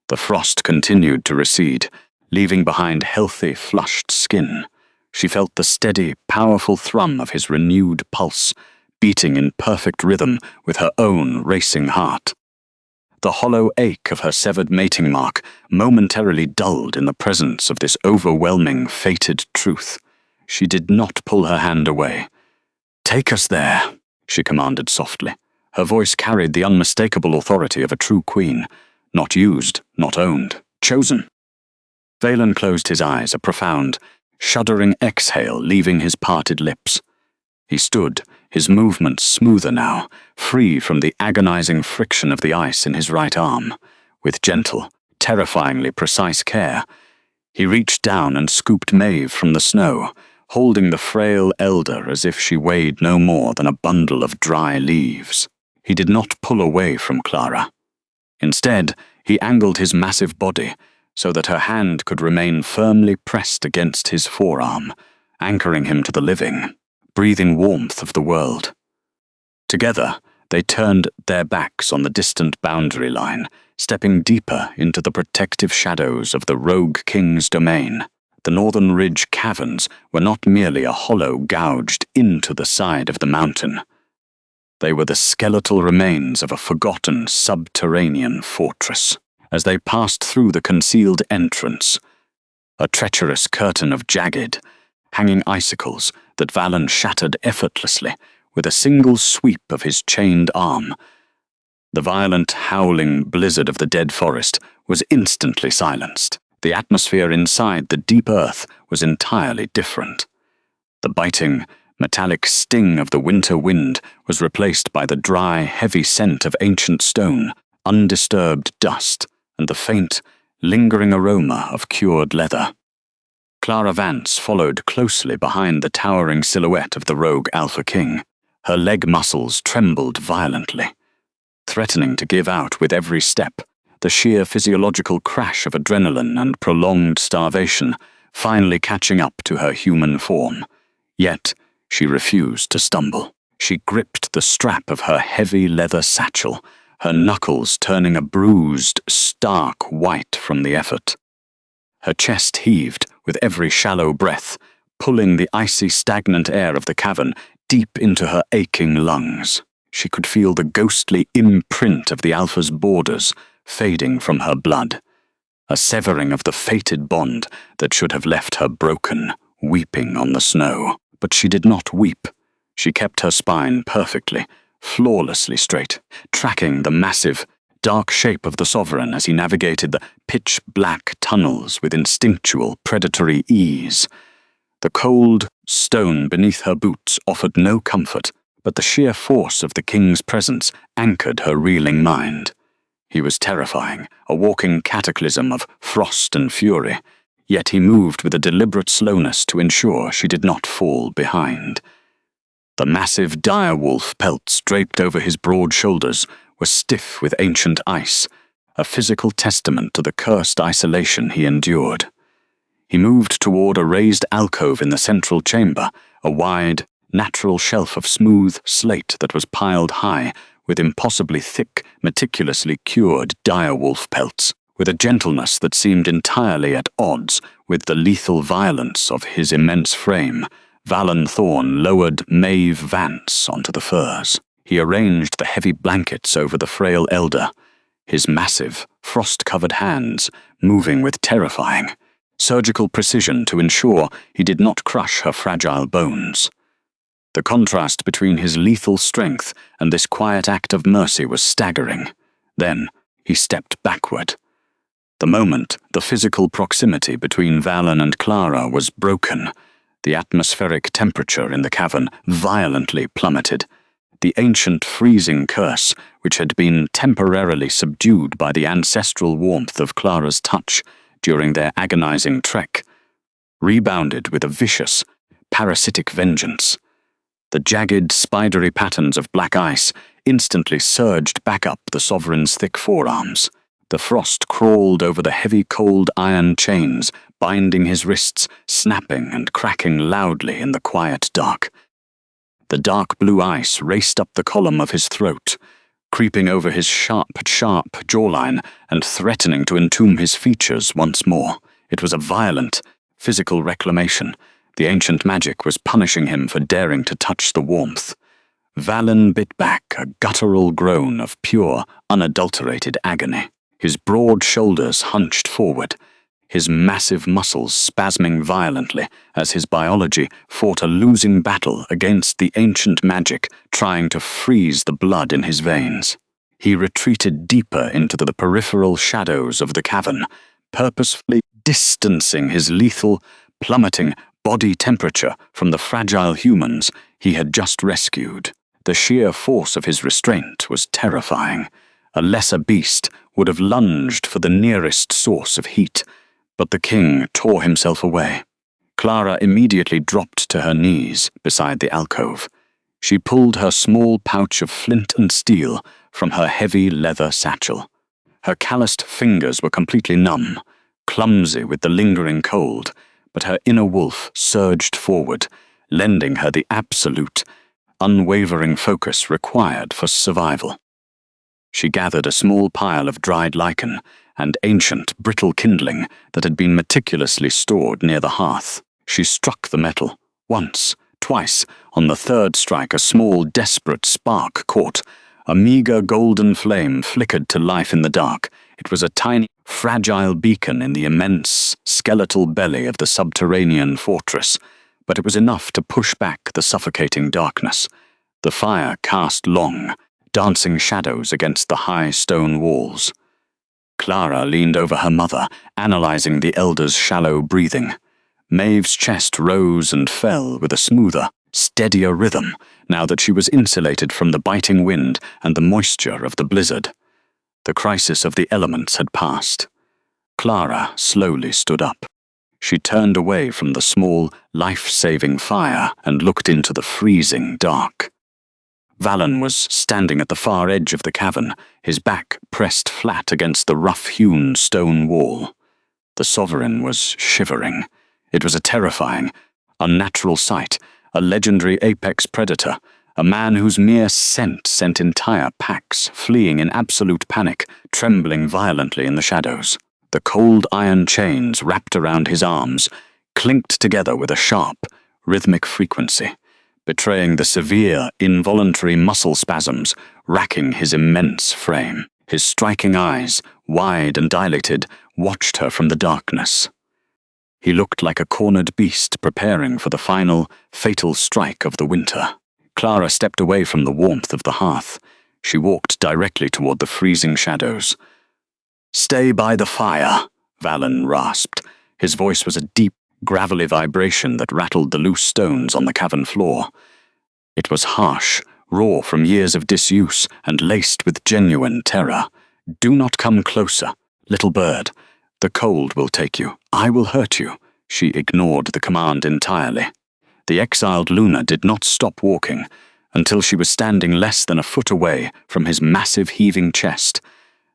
The frost continued to recede, leaving behind healthy, flushed skin. She felt the steady, powerful thrum of his renewed pulse, beating in perfect rhythm with her own racing heart. The hollow ache of her severed mating mark momentarily dulled in the presence of this overwhelming, fated truth. She did not pull her hand away. "Take us there," she commanded softly. Her voice carried the unmistakable authority of a true queen, not used, not owned, chosen. Valen closed his eyes, a profound, shuddering exhale leaving his parted lips. He stood, his movements smoother now, free from the agonizing friction of the ice in his right arm. With gentle, terrifyingly precise care, he reached down and scooped Maeve from the snow, holding the frail elder as if she weighed no more than a bundle of dry leaves. He did not pull away from Clara. Instead, he angled his massive body so that her hand could remain firmly pressed against his forearm, anchoring him to the living, breathing warmth of the world. Together, they turned their backs on the distant boundary line, stepping deeper into the protective shadows of the rogue king's domain. The northern ridge caverns were not merely a hollow gouged into the side of the mountain. They were the skeletal remains of a forgotten subterranean fortress. As they passed through the concealed entrance, a treacherous curtain of jagged, hanging icicles that Valen shattered effortlessly with a single sweep of his chained arm. The violent, howling blizzard of the dead forest was instantly silenced. The atmosphere inside the deep earth was entirely different. The biting, metallic sting of the winter wind was replaced by the dry, heavy scent of ancient stone, undisturbed dust, and the faint, lingering aroma of cured leather. Clara Vance followed closely behind the towering silhouette of the rogue Alpha King. Her leg muscles trembled violently, threatening to give out with every step, the sheer physiological crash of adrenaline and prolonged starvation finally catching up to her human form. Yet, she refused to stumble. She gripped the strap of her heavy leather satchel, her knuckles turning a bruised, stark white from the effort. Her chest heaved with every shallow breath, pulling the icy, stagnant air of the cavern deep into her aching lungs. She could feel the ghostly imprint of the Alpha's borders fading from her blood, a severing of the fated bond that should have left her broken, weeping on the snow. But she did not weep. She kept her spine perfectly, flawlessly straight, tracking the massive, dark shape of the sovereign as he navigated the pitch-black tunnels with instinctual, predatory ease. The cold stone beneath her boots offered no comfort, but the sheer force of the king's presence anchored her reeling mind. He was terrifying, a walking cataclysm of frost and fury, yet he moved with a deliberate slowness to ensure she did not fall behind. The massive direwolf pelts draped over his broad shoulders were stiff with ancient ice, a physical testament to the cursed isolation he endured. He moved toward a raised alcove in the central chamber, a wide, natural shelf of smooth slate that was piled high with impossibly thick, meticulously cured direwolf pelts, with a gentleness that seemed entirely at odds with the lethal violence of his immense frame. Valen Thorn lowered Maeve Vance onto the furs. He arranged the heavy blankets over the frail elder, his massive, frost-covered hands moving with terrifying, surgical precision to ensure he did not crush her fragile bones. The contrast between his lethal strength and this quiet act of mercy was staggering. Then he stepped backward. The moment the physical proximity between Valen and Clara was broken, the atmospheric temperature in the cavern violently plummeted. The ancient freezing curse, which had been temporarily subdued by the ancestral warmth of Clara's touch during their agonizing trek, rebounded with a vicious, parasitic vengeance. The jagged, spidery patterns of black ice instantly surged back up the sovereign's thick forearms. The frost crawled over the heavy, cold iron chains, binding his wrists, snapping and cracking loudly in the quiet dark. The dark blue ice raced up the column of his throat, creeping over his sharp jawline and threatening to entomb his features once more. It was a violent, physical reclamation. The ancient magic was punishing him for daring to touch the warmth. Valen bit back a guttural groan of pure, unadulterated agony. His broad shoulders hunched forward, his massive muscles spasming violently as his biology fought a losing battle against the ancient magic trying to freeze the blood in his veins. He retreated deeper into the peripheral shadows of the cavern, purposefully distancing his lethal, plummeting body temperature from the fragile humans he had just rescued. The sheer force of his restraint was terrifying. A lesser beast would have lunged for the nearest source of heat, but the king tore himself away. Clara immediately dropped to her knees beside the alcove. She pulled her small pouch of flint and steel from her heavy leather satchel. Her calloused fingers were completely numb, clumsy with the lingering cold, but her inner wolf surged forward, lending her the absolute, unwavering focus required for survival. She gathered a small pile of dried lichen and ancient, brittle kindling that had been meticulously stored near the hearth. She struck the metal, once, twice. On the third strike, a small, desperate spark caught. A meager golden flame flickered to life in the dark. It was a tiny, fragile beacon in the immense, skeletal belly of the subterranean fortress, but it was enough to push back the suffocating darkness. The fire cast long, dancing shadows against the high stone walls. Clara leaned over her mother, analyzing the elder's shallow breathing. Maeve's chest rose and fell with a smoother, steadier rhythm, now that she was insulated from the biting wind and the moisture of the blizzard. The crisis of the elements had passed. Clara slowly stood up. She turned away from the small, life-saving fire and looked into the freezing dark. Valen was standing at the far edge of the cavern, his back pressed flat against the rough-hewn stone wall. The sovereign was shivering. It was a terrifying, unnatural sight, a legendary apex predator, a man whose mere scent sent entire packs fleeing in absolute panic, trembling violently in the shadows. The cold iron chains wrapped around his arms clinked together with a sharp, rhythmic frequency, betraying the severe, involuntary muscle spasms racking his immense frame. His striking eyes, wide and dilated, watched her from the darkness. He looked like a cornered beast preparing for the final, fatal strike of the winter. Clara stepped away from the warmth of the hearth. She walked directly toward the freezing shadows. "Stay by the fire," Valen rasped. His voice was a deep, gravelly vibration that rattled the loose stones on the cavern floor. It was harsh, raw from years of disuse, and laced with genuine terror. "Do not come closer, little bird. The cold will take you. I will hurt you." She ignored the command entirely. The exiled Luna did not stop walking until she was standing less than a foot away from his massive heaving chest.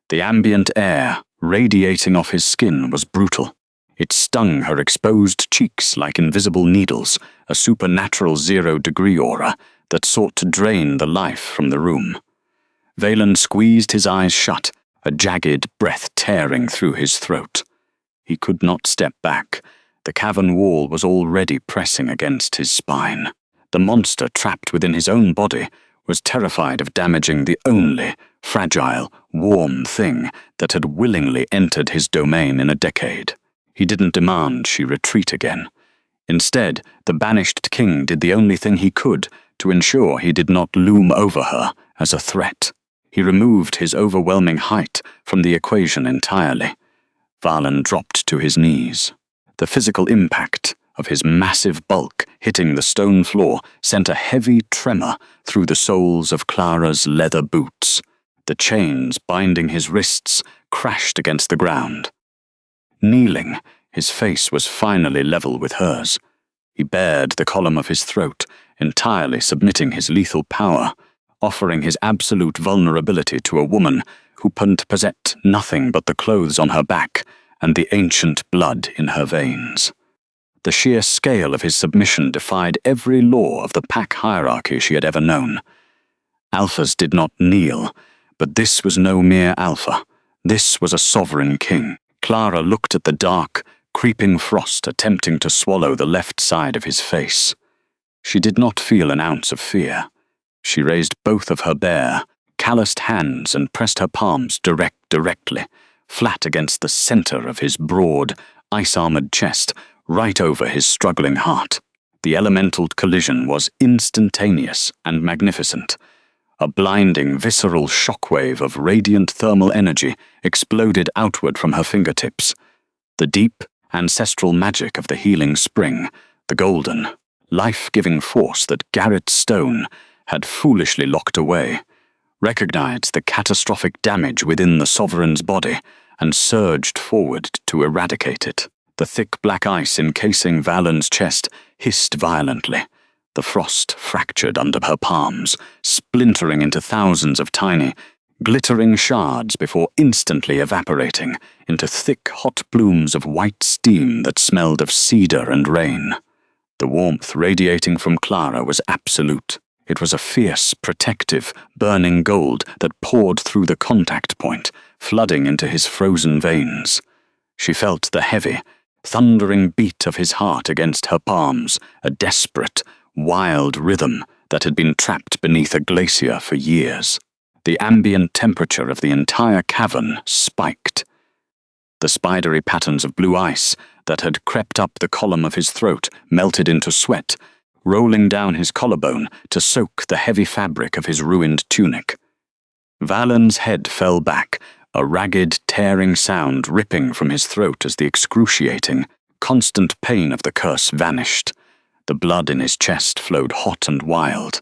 The ambient air, radiating off his skin, was brutal. It stung her exposed cheeks like invisible needles, a supernatural 0-degree aura that sought to drain the life from the room. Valen squeezed his eyes shut, a jagged breath tearing through his throat. He could not step back. The cavern wall was already pressing against his spine. The monster trapped within his own body was terrified of damaging the only fragile, warm thing that had willingly entered his domain in a decade. He didn't demand she retreat again. Instead, the banished king did the only thing he could to ensure he did not loom over her as a threat. He removed his overwhelming height from the equation entirely. Valen dropped to his knees. The physical impact of his massive bulk hitting the stone floor sent a heavy tremor through the soles of Clara's leather boots. The chains binding his wrists crashed against the ground. Kneeling, his face was finally level with hers. He bared the column of his throat, entirely submitting his lethal power, offering his absolute vulnerability to a woman who possessed nothing but the clothes on her back and the ancient blood in her veins. The sheer scale of his submission defied every law of the pack hierarchy she had ever known. Alphas did not kneel, but this was no mere alpha. This was a sovereign king. Clara looked at the dark, creeping frost attempting to swallow the left side of his face. She did not feel an ounce of fear. She raised both of her bare, calloused hands and pressed her palms directly, flat against the center of his broad, ice-armored chest, right over his struggling heart. The elemental collision was instantaneous and magnificent. A blinding, visceral shockwave of radiant thermal energy exploded outward from her fingertips. The deep, ancestral magic of the healing spring, the golden, life-giving force that Garrett Stone had foolishly locked away, recognized the catastrophic damage within the sovereign's body and surged forward to eradicate it. The thick black ice encasing Valen's chest hissed violently. The frost fractured under her palms, splintering into thousands of tiny, glittering shards before instantly evaporating into thick, hot plumes of white steam that smelled of cedar and rain. The warmth radiating from Clara was absolute. It was a fierce, protective, burning gold that poured through the contact point, flooding into his frozen veins. She felt the heavy, thundering beat of his heart against her palms, a desperate, wild rhythm that had been trapped beneath a glacier for years. The ambient temperature of the entire cavern spiked. The spidery patterns of blue ice that had crept up the column of his throat melted into sweat, rolling down his collarbone to soak the heavy fabric of his ruined tunic. Valen's head fell back, a ragged, tearing sound ripping from his throat as the excruciating, constant pain of the curse vanished. The blood in his chest flowed hot and wild.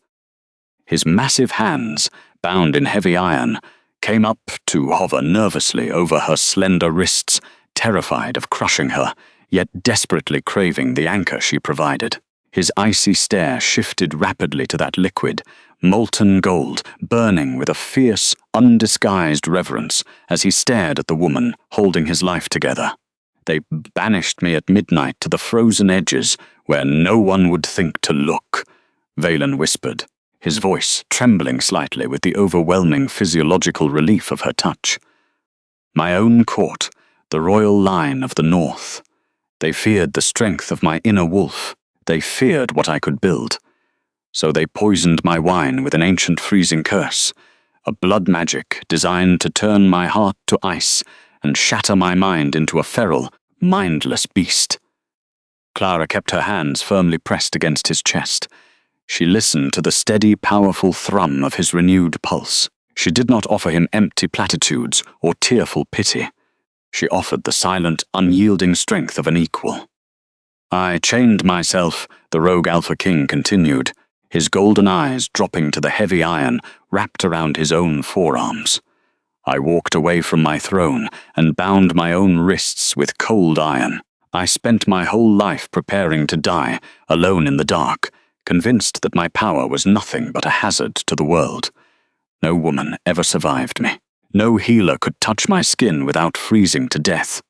His massive hands, bound in heavy iron, came up to hover nervously over her slender wrists, terrified of crushing her, yet desperately craving the anchor she provided. His icy stare shifted rapidly to that liquid, molten gold, burning with a fierce, undisguised reverence as he stared at the woman holding his life together. "They banished me at midnight to the frozen edges where no one would think to look," Valen whispered, his voice trembling slightly with the overwhelming physiological relief of her touch. "My own court, the royal line of the north. They feared the strength of my inner wolf. They feared what I could build. So they poisoned my wine with an ancient freezing curse, a blood magic designed to turn my heart to ice and shatter my mind into a feral, mindless beast." Clara kept her hands firmly pressed against his chest. She listened to the steady, powerful thrum of his renewed pulse. She did not offer him empty platitudes or tearful pity. She offered the silent, unyielding strength of an equal. I chained myself, the rogue Alpha King continued, his golden eyes dropping to the heavy iron wrapped around his own forearms. I walked away from my throne and bound my own wrists with cold iron. I spent my whole life preparing to die, alone in the dark, convinced that my power was nothing but a hazard to the world. No woman ever survived me. No healer could touch my skin without freezing to death.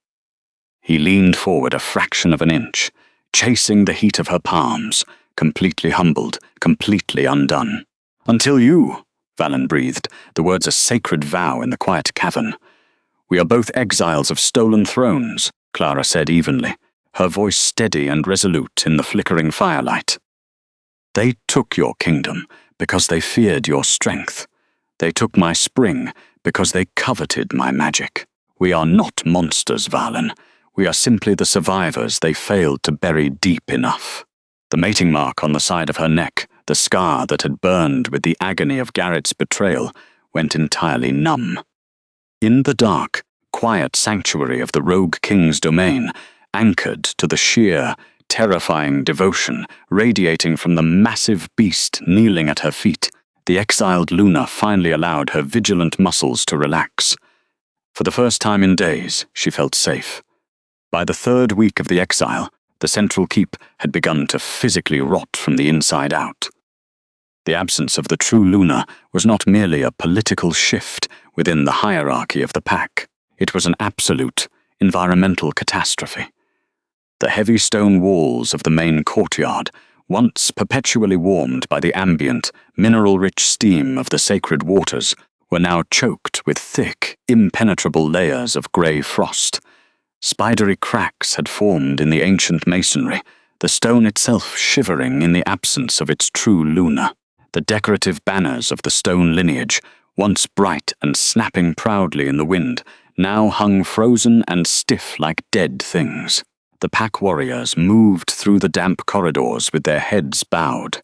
He leaned forward a fraction of an inch, chasing the heat of her palms, completely humbled, completely undone. "Until you," Valen breathed, the words a sacred vow in the quiet cavern. "We are both exiles of stolen thrones," Clara said evenly, her voice steady and resolute in the flickering firelight. "They took your kingdom because they feared your strength. They took my spring because they coveted my magic. We are not monsters, Valen. We are simply the survivors they failed to bury deep enough." The mating mark on the side of her neck, the scar that had burned with the agony of Garrett's betrayal, went entirely numb. In the dark, quiet sanctuary of the Rogue King's domain, anchored to the sheer, terrifying devotion radiating from the massive beast kneeling at her feet, the exiled Luna finally allowed her vigilant muscles to relax. For the first time in days, she felt safe. By the third week of the exile, the central keep had begun to physically rot from the inside out. The absence of the true Luna was not merely a political shift within the hierarchy of the pack. It was an absolute, environmental catastrophe. The heavy stone walls of the main courtyard, once perpetually warmed by the ambient, mineral-rich steam of the sacred waters, were now choked with thick, impenetrable layers of grey frost. Spidery cracks had formed in the ancient masonry, the stone itself shivering in the absence of its true Luna. The decorative banners of the stone lineage, once bright and snapping proudly in the wind, now hung frozen and stiff like dead things. The pack warriors moved through the damp corridors with their heads bowed,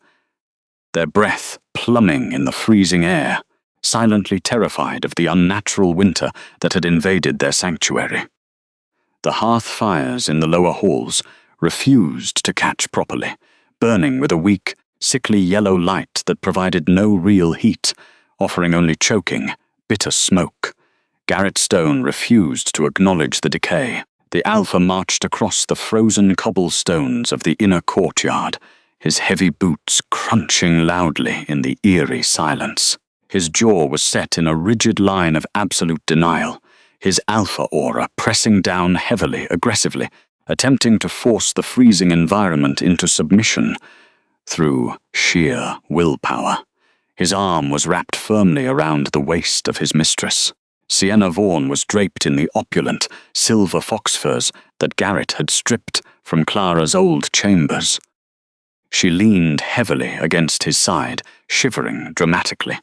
their breath plumbing in the freezing air, silently terrified of the unnatural winter that had invaded their sanctuary. The hearth fires in the lower halls refused to catch properly, burning with a weak, sickly yellow light that provided no real heat, offering only choking, bitter smoke. Garrett Stone refused to acknowledge the decay. The Alpha marched across the frozen cobblestones of the inner courtyard, his heavy boots crunching loudly in the eerie silence. His jaw was set in a rigid line of absolute denial, his Alpha aura pressing down heavily, aggressively, attempting to force the freezing environment into submission through sheer willpower. His arm was wrapped firmly around the waist of his mistress. Sienna Vaughan was draped in the opulent, silver fox furs that Garrett had stripped from Clara's old chambers. She leaned heavily against his side, shivering dramatically,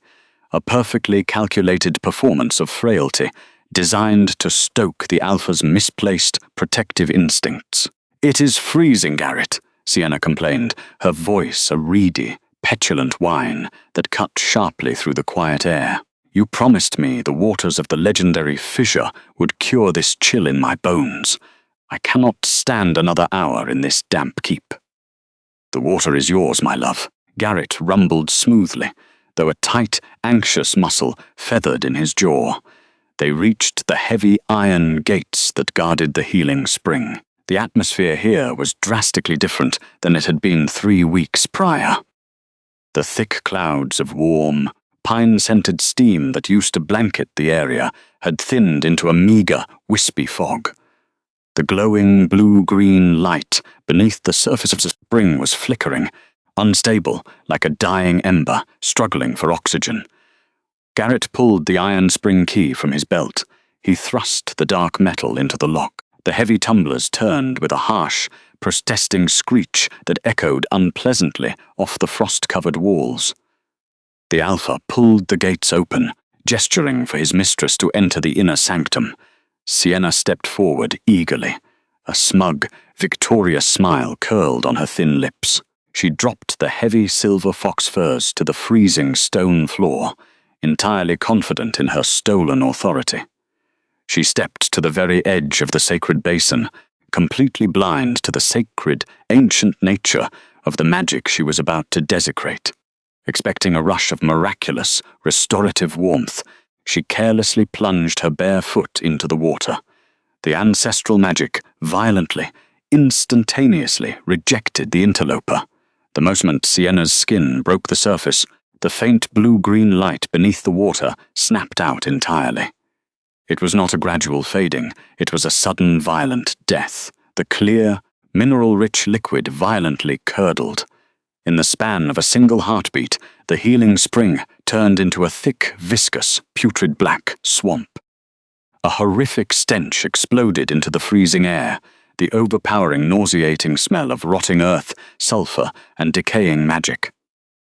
a perfectly calculated performance of frailty, designed to stoke the Alpha's misplaced protective instincts. "It is freezing, Garrett," Sienna complained, her voice a reedy, petulant whine that cut sharply through the quiet air. "You promised me the waters of the legendary fissure would cure this chill in my bones. I cannot stand another hour in this damp keep." "The water is yours, my love," Garrett rumbled smoothly, though a tight, anxious muscle feathered in his jaw. They reached the heavy iron gates that guarded the healing spring. The atmosphere here was drastically different than it had been 3 weeks prior. The thick clouds of warm, pine-scented steam that used to blanket the area had thinned into a meager, wispy fog. The glowing blue-green light beneath the surface of the spring was flickering, unstable like a dying ember, struggling for oxygen. Garrett pulled the iron spring key from his belt. He thrust the dark metal into the lock. The heavy tumblers turned with a harsh, protesting screech that echoed unpleasantly off the frost-covered walls. The Alpha pulled the gates open, gesturing for his mistress to enter the inner sanctum. Sienna stepped forward eagerly. A smug, victorious smile curled on her thin lips. She dropped the heavy silver fox furs to the freezing stone floor, entirely confident in her stolen authority. She stepped to the very edge of the sacred basin, completely blind to the sacred, ancient nature of the magic she was about to desecrate. Expecting a rush of miraculous, restorative warmth, she carelessly plunged her bare foot into the water. The ancestral magic violently, instantaneously rejected the interloper. The moment Sienna's skin broke the surface, the faint blue-green light beneath the water snapped out entirely. It was not a gradual fading, it was a sudden violent death. The clear, mineral-rich liquid violently curdled. In the span of a single heartbeat, the healing spring turned into a thick, viscous, putrid black swamp. A horrific stench exploded into the freezing air, the overpowering, nauseating smell of rotting earth, sulfur, and decaying magic.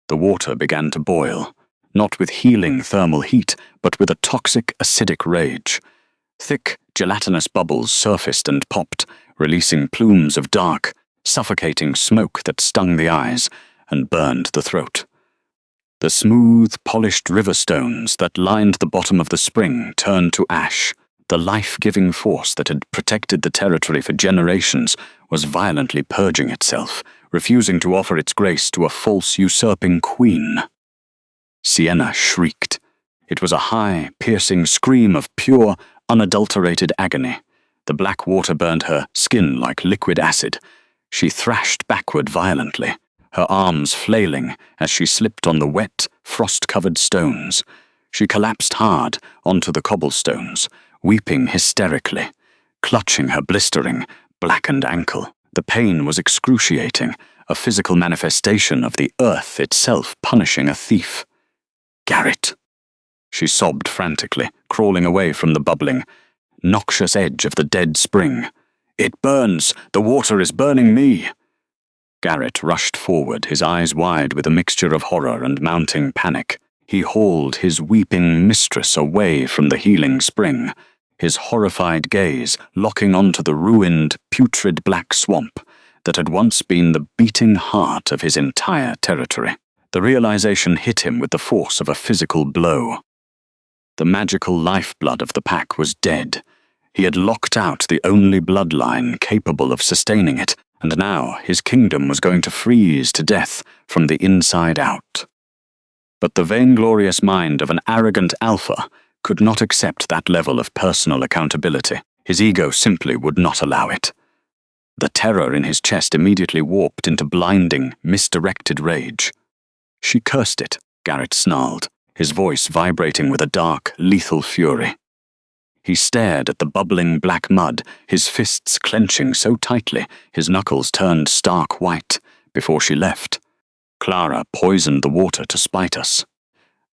The water began to boil, not with healing thermal heat, but with a toxic, acidic rage. Thick, gelatinous bubbles surfaced and popped, releasing plumes of dark, suffocating smoke that stung the eyes and burned the throat. The smooth, polished river stones that lined the bottom of the spring turned to ash. The life-giving force that had protected the territory for generations was violently purging itself, refusing to offer its grace to a false, usurping queen. Sienna shrieked. It was a high, piercing scream of pure, unadulterated agony. The black water burned her skin like liquid acid. She thrashed backward violently, her arms flailing as she slipped on the wet, frost-covered stones. She collapsed hard onto the cobblestones, weeping hysterically, clutching her blistering, blackened ankle. The pain was excruciating, a physical manifestation of the earth itself punishing a thief. "Garrett!" She sobbed frantically, crawling away from the bubbling, noxious edge of the dead spring. "It burns! The water is burning me!" Garrett rushed forward, his eyes wide with a mixture of horror and mounting panic. He hauled his weeping mistress away from the healing spring, his horrified gaze locking onto the ruined, putrid black swamp that had once been the beating heart of his entire territory. The realization hit him with the force of a physical blow. The magical lifeblood of the pack was dead. He had locked out the only bloodline capable of sustaining it, and now his kingdom was going to freeze to death from the inside out. But the vainglorious mind of an arrogant alpha could not accept that level of personal accountability. His ego simply would not allow it. The terror in his chest immediately warped into blinding, misdirected rage. "She cursed it," Garrett snarled, his voice vibrating with a dark, lethal fury. He stared at the bubbling black mud, his fists clenching so tightly his knuckles turned stark white, before she left. "Clara poisoned the water to spite us."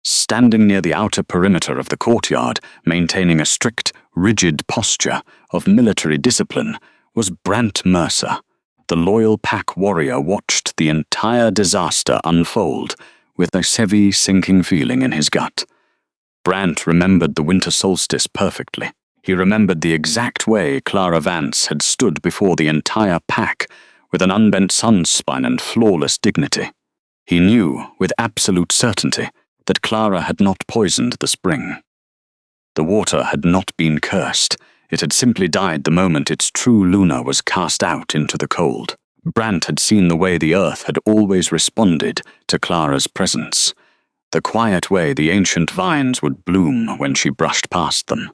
Standing near the outer perimeter of the courtyard, maintaining a strict, rigid posture of military discipline, was Brant Mercer. The loyal pack warrior watched the entire disaster unfold with a heavy, sinking feeling in his gut. Brant remembered the winter solstice perfectly. He remembered the exact way Clara Vance had stood before the entire pack with an unbent sunspine and flawless dignity. He knew, with absolute certainty, that Clara had not poisoned the spring. The water had not been cursed. It had simply died the moment its true Luna was cast out into the cold. Brant had seen the way the earth had always responded to Clara's presence, the quiet way the ancient vines would bloom when she brushed past them.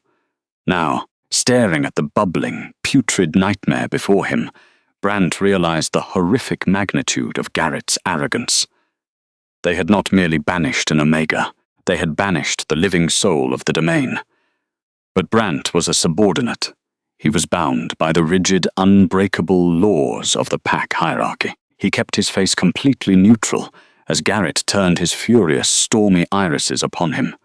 Now, staring at the bubbling, putrid nightmare before him, Brant realized the horrific magnitude of Garrett's arrogance. They had not merely banished an Omega, they had banished the living soul of the domain. But Brant was a subordinate. He was bound by the rigid, unbreakable laws of the pack hierarchy. He kept his face completely neutral as Garrett turned his furious, stormy irises upon him.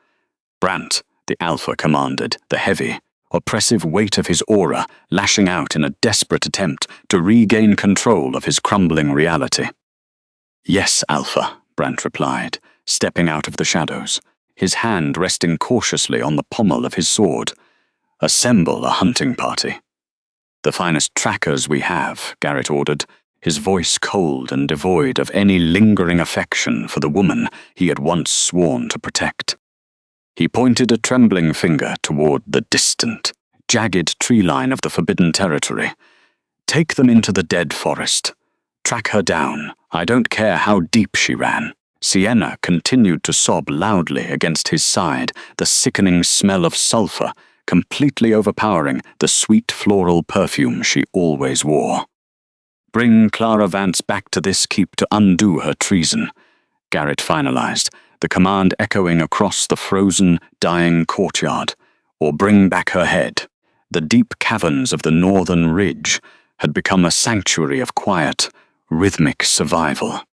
Brant, the Alpha, commanded, the heavy, oppressive weight of his aura lashing out in a desperate attempt to regain control of his crumbling reality. "Yes, Alpha," Brant replied, stepping out of the shadows, his hand resting cautiously on the pommel of his sword. "Assemble a hunting party." "The finest trackers we have," Garrett ordered, his voice cold and devoid of any lingering affection for the woman he had once sworn to protect. He pointed a trembling finger toward the distant, jagged tree line of the forbidden territory. "Take them into the dead forest. Track her down. I don't care how deep she ran." Sienna continued to sob loudly against his side, the sickening smell of sulfur completely overpowering the sweet floral perfume she always wore. "Bring Clara Vance back to this keep to undo her treason," Garrett finalized, the command echoing across the frozen, dying courtyard. "Or bring back her head." The deep caverns of the northern ridge had become a sanctuary of quiet, rhythmic survival.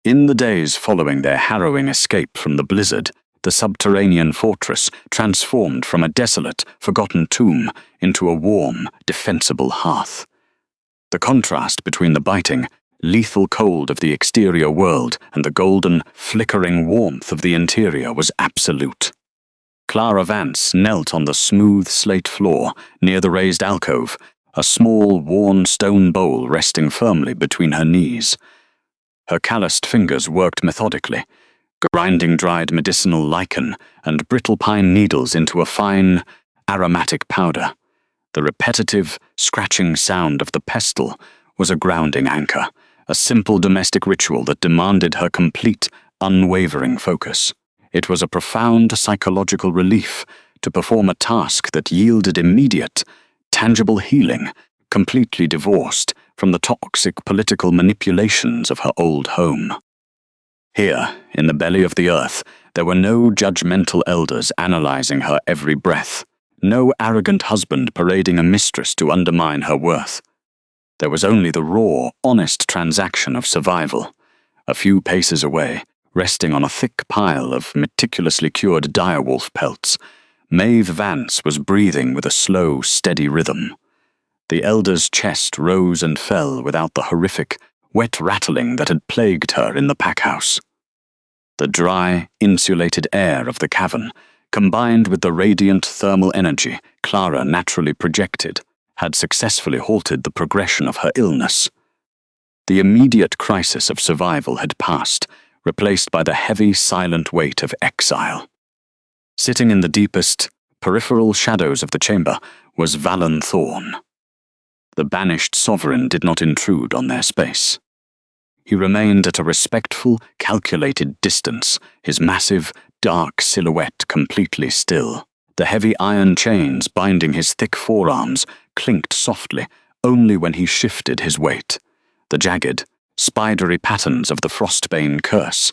In the days following their harrowing escape from the blizzard, the subterranean fortress transformed from a desolate, forgotten tomb into a warm, defensible hearth. The contrast between the biting, lethal cold of the exterior world and the golden, flickering warmth of the interior was absolute. Clara Vance knelt on the smooth slate floor near the raised alcove, a small, worn stone bowl resting firmly between her knees. Her calloused fingers worked methodically, grinding dried medicinal lichen and brittle pine needles into a fine, aromatic powder. The repetitive, scratching sound of the pestle was a grounding anchor, a simple domestic ritual that demanded her complete, unwavering focus. It was a profound psychological relief to perform a task that yielded immediate, tangible healing, completely divorced from the toxic political manipulations of her old home. Here, in the belly of the earth, there were no judgmental elders analyzing her every breath, no arrogant husband parading a mistress to undermine her worth. There was only the raw, honest transaction of survival. A few paces away, resting on a thick pile of meticulously cured direwolf pelts, Maeve Vance was breathing with a slow, steady rhythm. The elder's chest rose and fell without the horrific, wet rattling that had plagued her in the packhouse. The dry, insulated air of the cavern, combined with the radiant thermal energy Clara naturally projected, had successfully halted the progression of her illness. The immediate crisis of survival had passed, replaced by the heavy, silent weight of exile. Sitting in the deepest, peripheral shadows of the chamber was Valen Thorn. The banished sovereign did not intrude on their space. He remained at a respectful, calculated distance, his massive, dark silhouette completely still. The heavy iron chains binding his thick forearms clinked softly only when he shifted his weight. The jagged, spidery patterns of the Frostbane curse,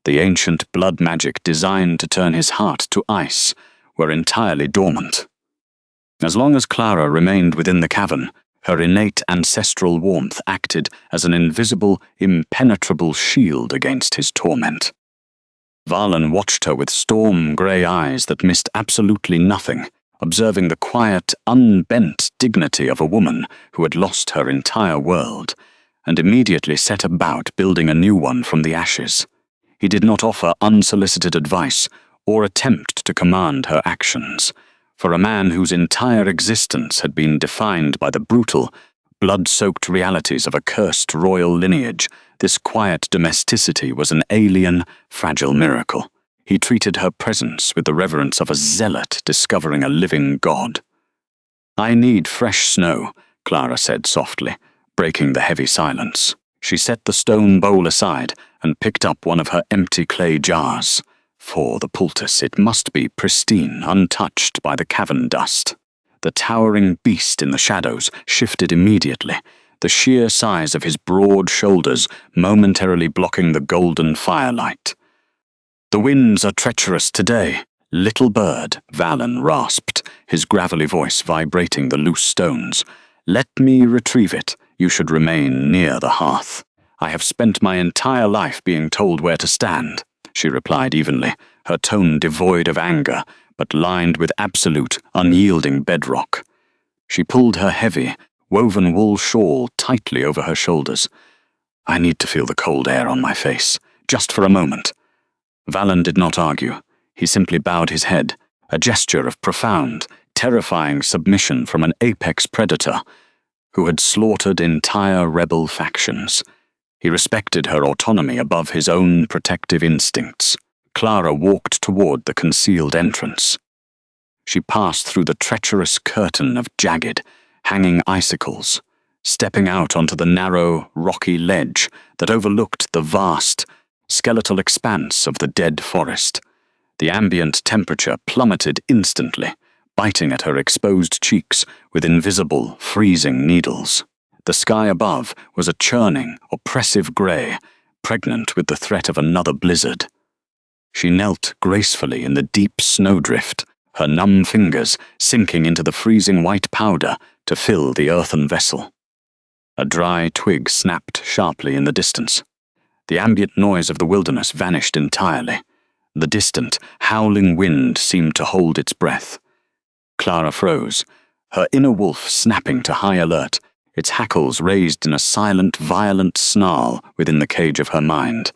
the ancient blood magic designed to turn his heart to ice, were entirely dormant. As long as Clara remained within the cavern, her innate ancestral warmth acted as an invisible, impenetrable shield against his torment. Valen watched her with storm-grey eyes that missed absolutely nothing, observing the quiet, unbent dignity of a woman who had lost her entire world, and immediately set about building a new one from the ashes. He did not offer unsolicited advice or attempt to command her actions. For a man whose entire existence had been defined by the brutal, blood-soaked realities of a cursed royal lineage, this quiet domesticity was an alien, fragile miracle. He treated her presence with the reverence of a zealot discovering a living god. "I need fresh snow," Clara said softly, breaking the heavy silence. She set the stone bowl aside and picked up one of her empty clay jars. For the poultice, it must be pristine, untouched by the cavern dust. The towering beast in the shadows shifted immediately, the sheer size of his broad shoulders momentarily blocking the golden firelight. "The winds are treacherous today, little bird," Valen rasped, his gravelly voice vibrating the loose stones. "Let me retrieve it. You should remain near the hearth." "I have spent my entire life being told where to stand," she replied evenly, her tone devoid of anger, but lined with absolute, unyielding bedrock. She pulled her heavy, woven wool shawl tightly over her shoulders. "I need to feel the cold air on my face, just for a moment." Valen did not argue. He simply bowed his head, a gesture of profound, terrifying submission from an apex predator who had slaughtered entire rebel factions. He respected her autonomy above his own protective instincts. Clara walked toward the concealed entrance. She passed through the treacherous curtain of jagged, hanging icicles, stepping out onto the narrow, rocky ledge that overlooked the vast, skeletal expanse of the dead forest. The ambient temperature plummeted instantly, biting at her exposed cheeks with invisible, freezing needles. The sky above was a churning, oppressive grey, pregnant with the threat of another blizzard. She knelt gracefully in the deep snowdrift, her numb fingers sinking into the freezing white powder to fill the earthen vessel. A dry twig snapped sharply in the distance. The ambient noise of the wilderness vanished entirely. The distant, howling wind seemed to hold its breath. Clara froze, her inner wolf snapping to high alert, its hackles raised in a silent, violent snarl within the cage of her mind.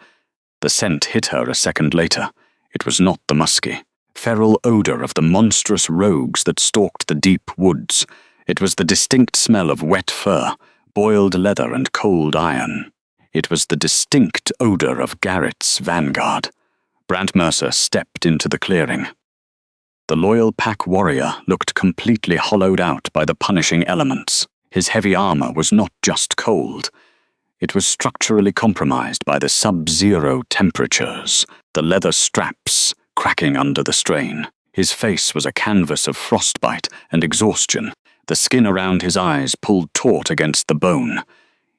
The scent hit her a second later. It was not the musky, feral odor of the monstrous rogues that stalked the deep woods. It was the distinct smell of wet fur, boiled leather and cold iron. It was the distinct odor of Garrett's vanguard. Brant Mercer stepped into the clearing. The loyal pack warrior looked completely hollowed out by the punishing elements. His heavy armor was not just cold. It was structurally compromised by the sub-zero temperatures, the leather straps cracking under the strain. His face was a canvas of frostbite and exhaustion, the skin around his eyes pulled taut against the bone.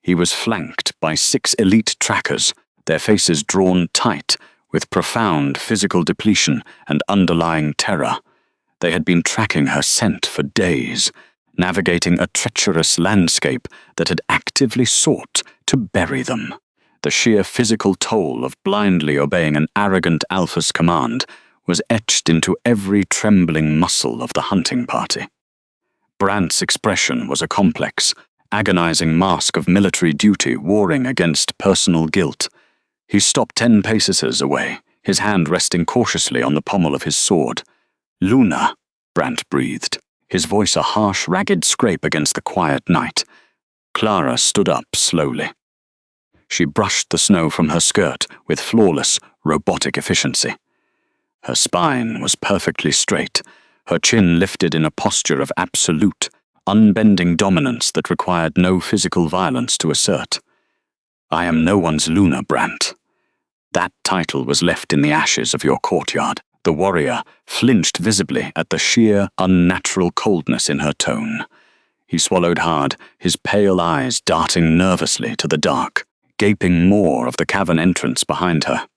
He was flanked by 6 elite trackers, their faces drawn tight, with profound physical depletion and underlying terror. They had been tracking her scent for days, navigating a treacherous landscape that had actively sought to bury them. The sheer physical toll of blindly obeying an arrogant alpha's command was etched into every trembling muscle of the hunting party. Brant's expression was a complex, agonizing mask of military duty warring against personal guilt. He stopped 10 paces away, his hand resting cautiously on the pommel of his sword. "Luna," Brant breathed, his voice a harsh, ragged scrape against the quiet night. Clara stood up slowly. She brushed the snow from her skirt with flawless, robotic efficiency. Her spine was perfectly straight, her chin lifted in a posture of absolute, unbending dominance that required no physical violence to assert. "I am no one's Luna, Brant. That title was left in the ashes of your courtyard." The warrior flinched visibly at the sheer, unnatural coldness in her tone. He swallowed hard, his pale eyes darting nervously to the dark, gaping more of the cavern entrance behind her.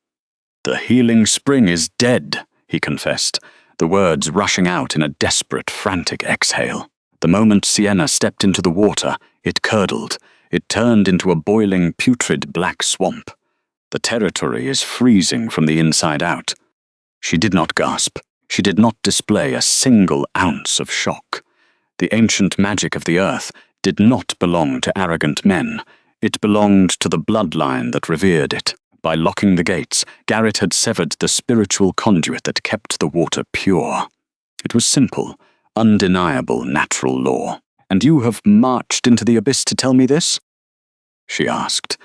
"The healing spring is dead," he confessed, the words rushing out in a desperate, frantic exhale. The moment Sienna stepped into the water, it curdled. It turned into a boiling, putrid black swamp. "The territory is freezing from the inside out." She did not gasp. She did not display a single ounce of shock. The ancient magic of the earth did not belong to arrogant men. It belonged to the bloodline that revered it. By locking the gates, Garrett had severed the spiritual conduit that kept the water pure. It was simple, undeniable natural law. "And you have marched into the abyss to tell me this?" she asked,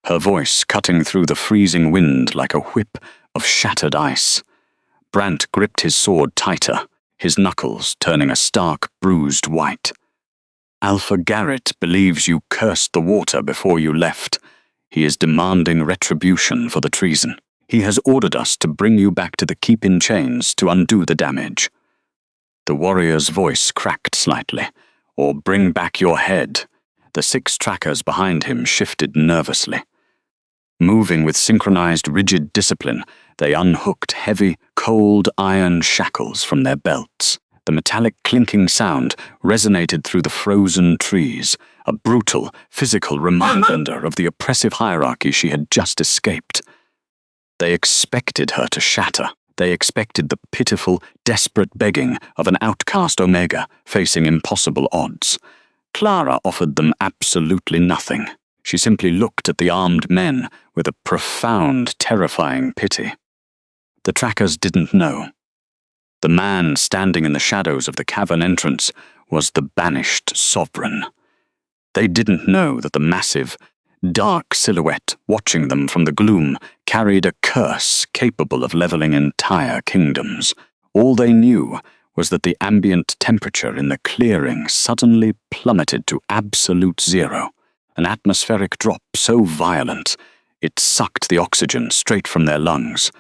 her voice cutting through the freezing wind like a whip of shattered ice. Brant gripped his sword tighter, his knuckles turning a stark, bruised white. "Alpha Garrett believes you cursed the water before you left. He is demanding retribution for the treason. He has ordered us to bring you back to the keep in chains to undo the damage." The warrior's voice cracked slightly. "Or bring back your head." The 6 trackers behind him shifted nervously. Moving with synchronized, rigid discipline, they unhooked heavy, cold iron shackles from their belts. The metallic clinking sound resonated through the frozen trees, a brutal, physical reminder of the oppressive hierarchy she had just escaped. They expected her to shatter. They expected the pitiful, desperate begging of an outcast Omega facing impossible odds. Clara offered them absolutely nothing. She simply looked at the armed men with a profound, terrifying pity. The trackers didn't know. The man standing in the shadows of the cavern entrance was the banished sovereign. They didn't know that the massive, dark silhouette watching them from the gloom carried a curse capable of leveling entire kingdoms. All they knew was that the ambient temperature in the clearing suddenly plummeted to absolute zero, an atmospheric drop so violent it sucked the oxygen straight from their lungs.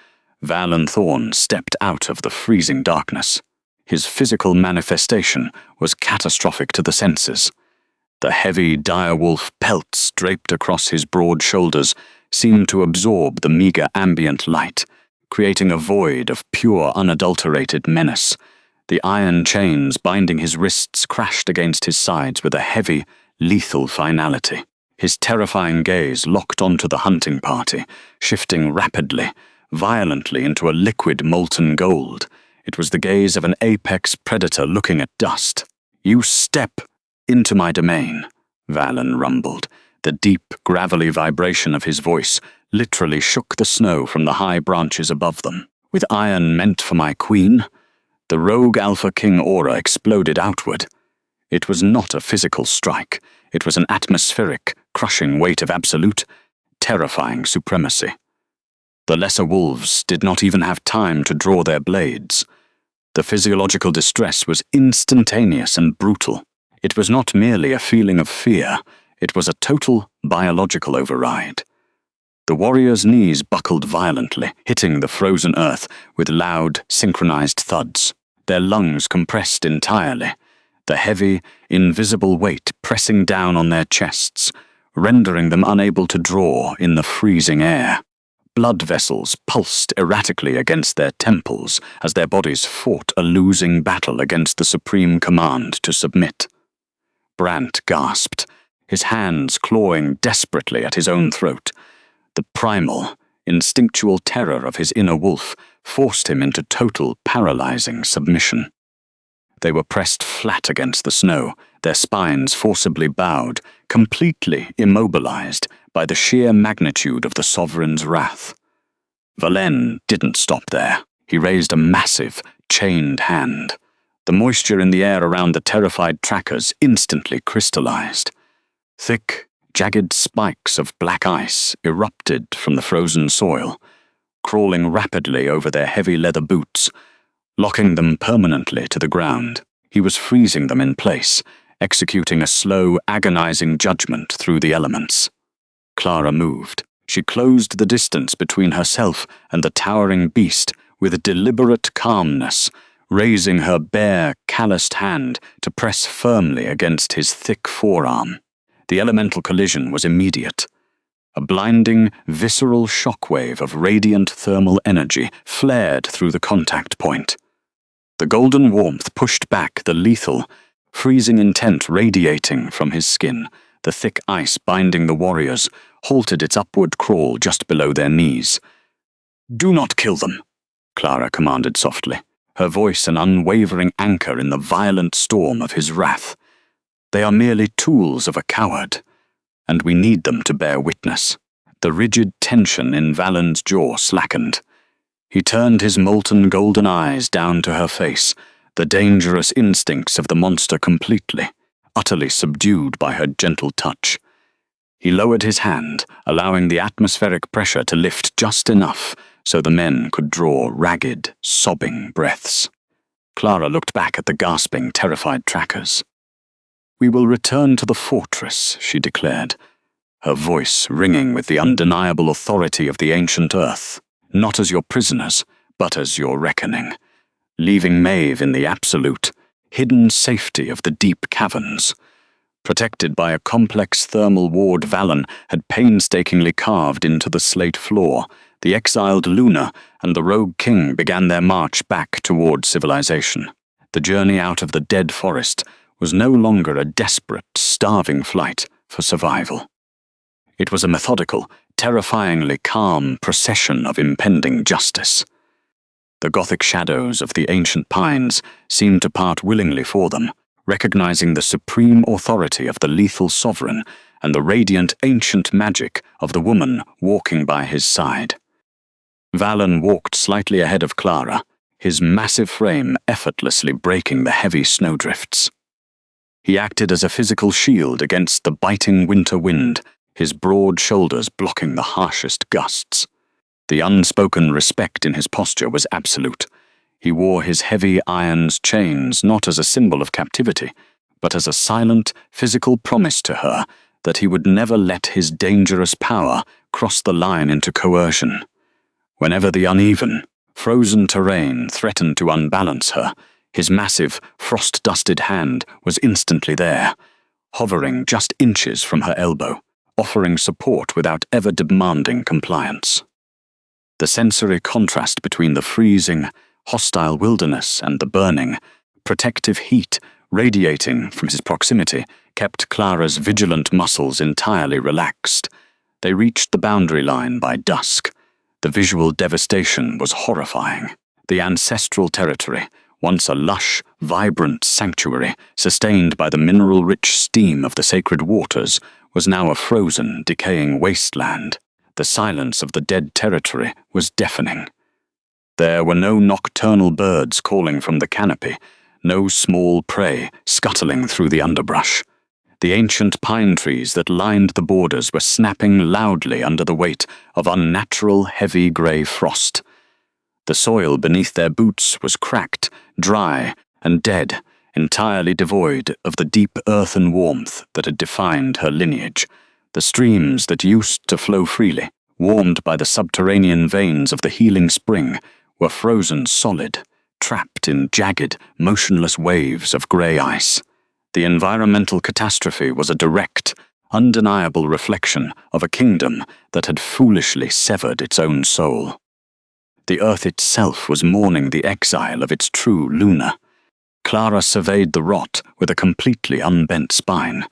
Valen Thorn stepped out of the freezing darkness. His physical manifestation was catastrophic to the senses. The heavy direwolf pelts draped across his broad shoulders seemed to absorb the meager ambient light, creating a void of pure, unadulterated menace. The iron chains binding his wrists crashed against his sides with a heavy, lethal finality. His terrifying gaze locked onto the hunting party, shifting rapidly, violently into a liquid molten gold. It was the gaze of an apex predator looking at dust. "You step into my domain," Valen rumbled. The deep, gravelly vibration of his voice literally shook the snow from the high branches above them. "With iron meant for my queen?" The rogue Alpha King aura exploded outward. It was not a physical strike. It was an atmospheric, crushing weight of absolute, terrifying supremacy. The lesser wolves did not even have time to draw their blades. The physiological distress was instantaneous and brutal. It was not merely a feeling of fear, it was a total biological override. The warriors' knees buckled violently, hitting the frozen earth with loud, synchronized thuds. Their lungs compressed entirely, the heavy, invisible weight pressing down on their chests, rendering them unable to draw in the freezing air. Blood vessels pulsed erratically against their temples as their bodies fought a losing battle against the supreme command to submit. Brant gasped, his hands clawing desperately at his own throat. The primal, instinctual terror of his inner wolf forced him into total, paralyzing submission. They were pressed flat against the snow, their spines forcibly bowed, completely immobilized by the sheer magnitude of the sovereign's wrath. Valen didn't stop there. He raised a massive, chained hand. The moisture in the air around the terrified trackers instantly crystallized. Thick, jagged spikes of black ice erupted from the frozen soil, crawling rapidly over their heavy leather boots, locking them permanently to the ground. He was freezing them in place, executing a slow, agonizing judgment through the elements. Clara moved. She closed the distance between herself and the towering beast with a deliberate calmness, raising her bare, calloused hand to press firmly against his thick forearm. The elemental collision was immediate. A blinding, visceral shockwave of radiant thermal energy flared through the contact point. The golden warmth pushed back the lethal, freezing intent radiating from his skin. The thick ice binding the warriors halted its upward crawl just below their knees. "Do not kill them," Clara commanded softly, her voice an unwavering anchor in the violent storm of his wrath. "They are merely tools of a coward, and we need them to bear witness." The rigid tension in Valen's jaw slackened. He turned his molten golden eyes down to her face, the dangerous instincts of the monster completely, utterly subdued by her gentle touch. He lowered his hand, allowing the atmospheric pressure to lift just enough so the men could draw ragged, sobbing breaths. Clara looked back at the gasping, terrified trackers. "We will return to the fortress," she declared, her voice ringing with the undeniable authority of the ancient earth. "Not as your prisoners, but as your reckoning, leaving Maeve in the absolute, hidden safety of the deep caverns." Protected by a complex thermal ward Valen had painstakingly carved into the slate floor, the exiled Luna and the rogue king began their march back toward civilization. The journey out of the dead forest was no longer a desperate, starving flight for survival. It was a methodical, terrifyingly calm procession of impending justice. The gothic shadows of the ancient pines seemed to part willingly for them, recognizing the supreme authority of the lethal sovereign and the radiant ancient magic of the woman walking by his side. Valen walked slightly ahead of Clara, his massive frame effortlessly breaking the heavy snowdrifts. He acted as a physical shield against the biting winter wind, his broad shoulders blocking the harshest gusts. The unspoken respect in his posture was absolute. He wore his heavy iron chains not as a symbol of captivity, but as a silent, physical promise to her that he would never let his dangerous power cross the line into coercion. Whenever the uneven, frozen terrain threatened to unbalance her, his massive, frost-dusted hand was instantly there, hovering just inches from her elbow, offering support without ever demanding compliance. The sensory contrast between the freezing, hostile wilderness and the burning, protective heat radiating from his proximity kept Clara's vigilant muscles entirely relaxed. They reached the boundary line by dusk. The visual devastation was horrifying. The ancestral territory, once a lush, vibrant sanctuary sustained by the mineral-rich steam of the sacred waters, was now a frozen, decaying wasteland. The silence of the dead territory was deafening. There were no nocturnal birds calling from the canopy, no small prey scuttling through the underbrush. The ancient pine trees that lined the borders were snapping loudly under the weight of unnatural, heavy grey frost. The soil beneath their boots was cracked, dry, and dead, entirely devoid of the deep earthen warmth that had defined her lineage. The streams that used to flow freely, warmed by the subterranean veins of the healing spring, were frozen solid, trapped in jagged, motionless waves of grey ice. The environmental catastrophe was a direct, undeniable reflection of a kingdom that had foolishly severed its own soul. The earth itself was mourning the exile of its true Luna. Clara surveyed the rot with a completely unbent spine.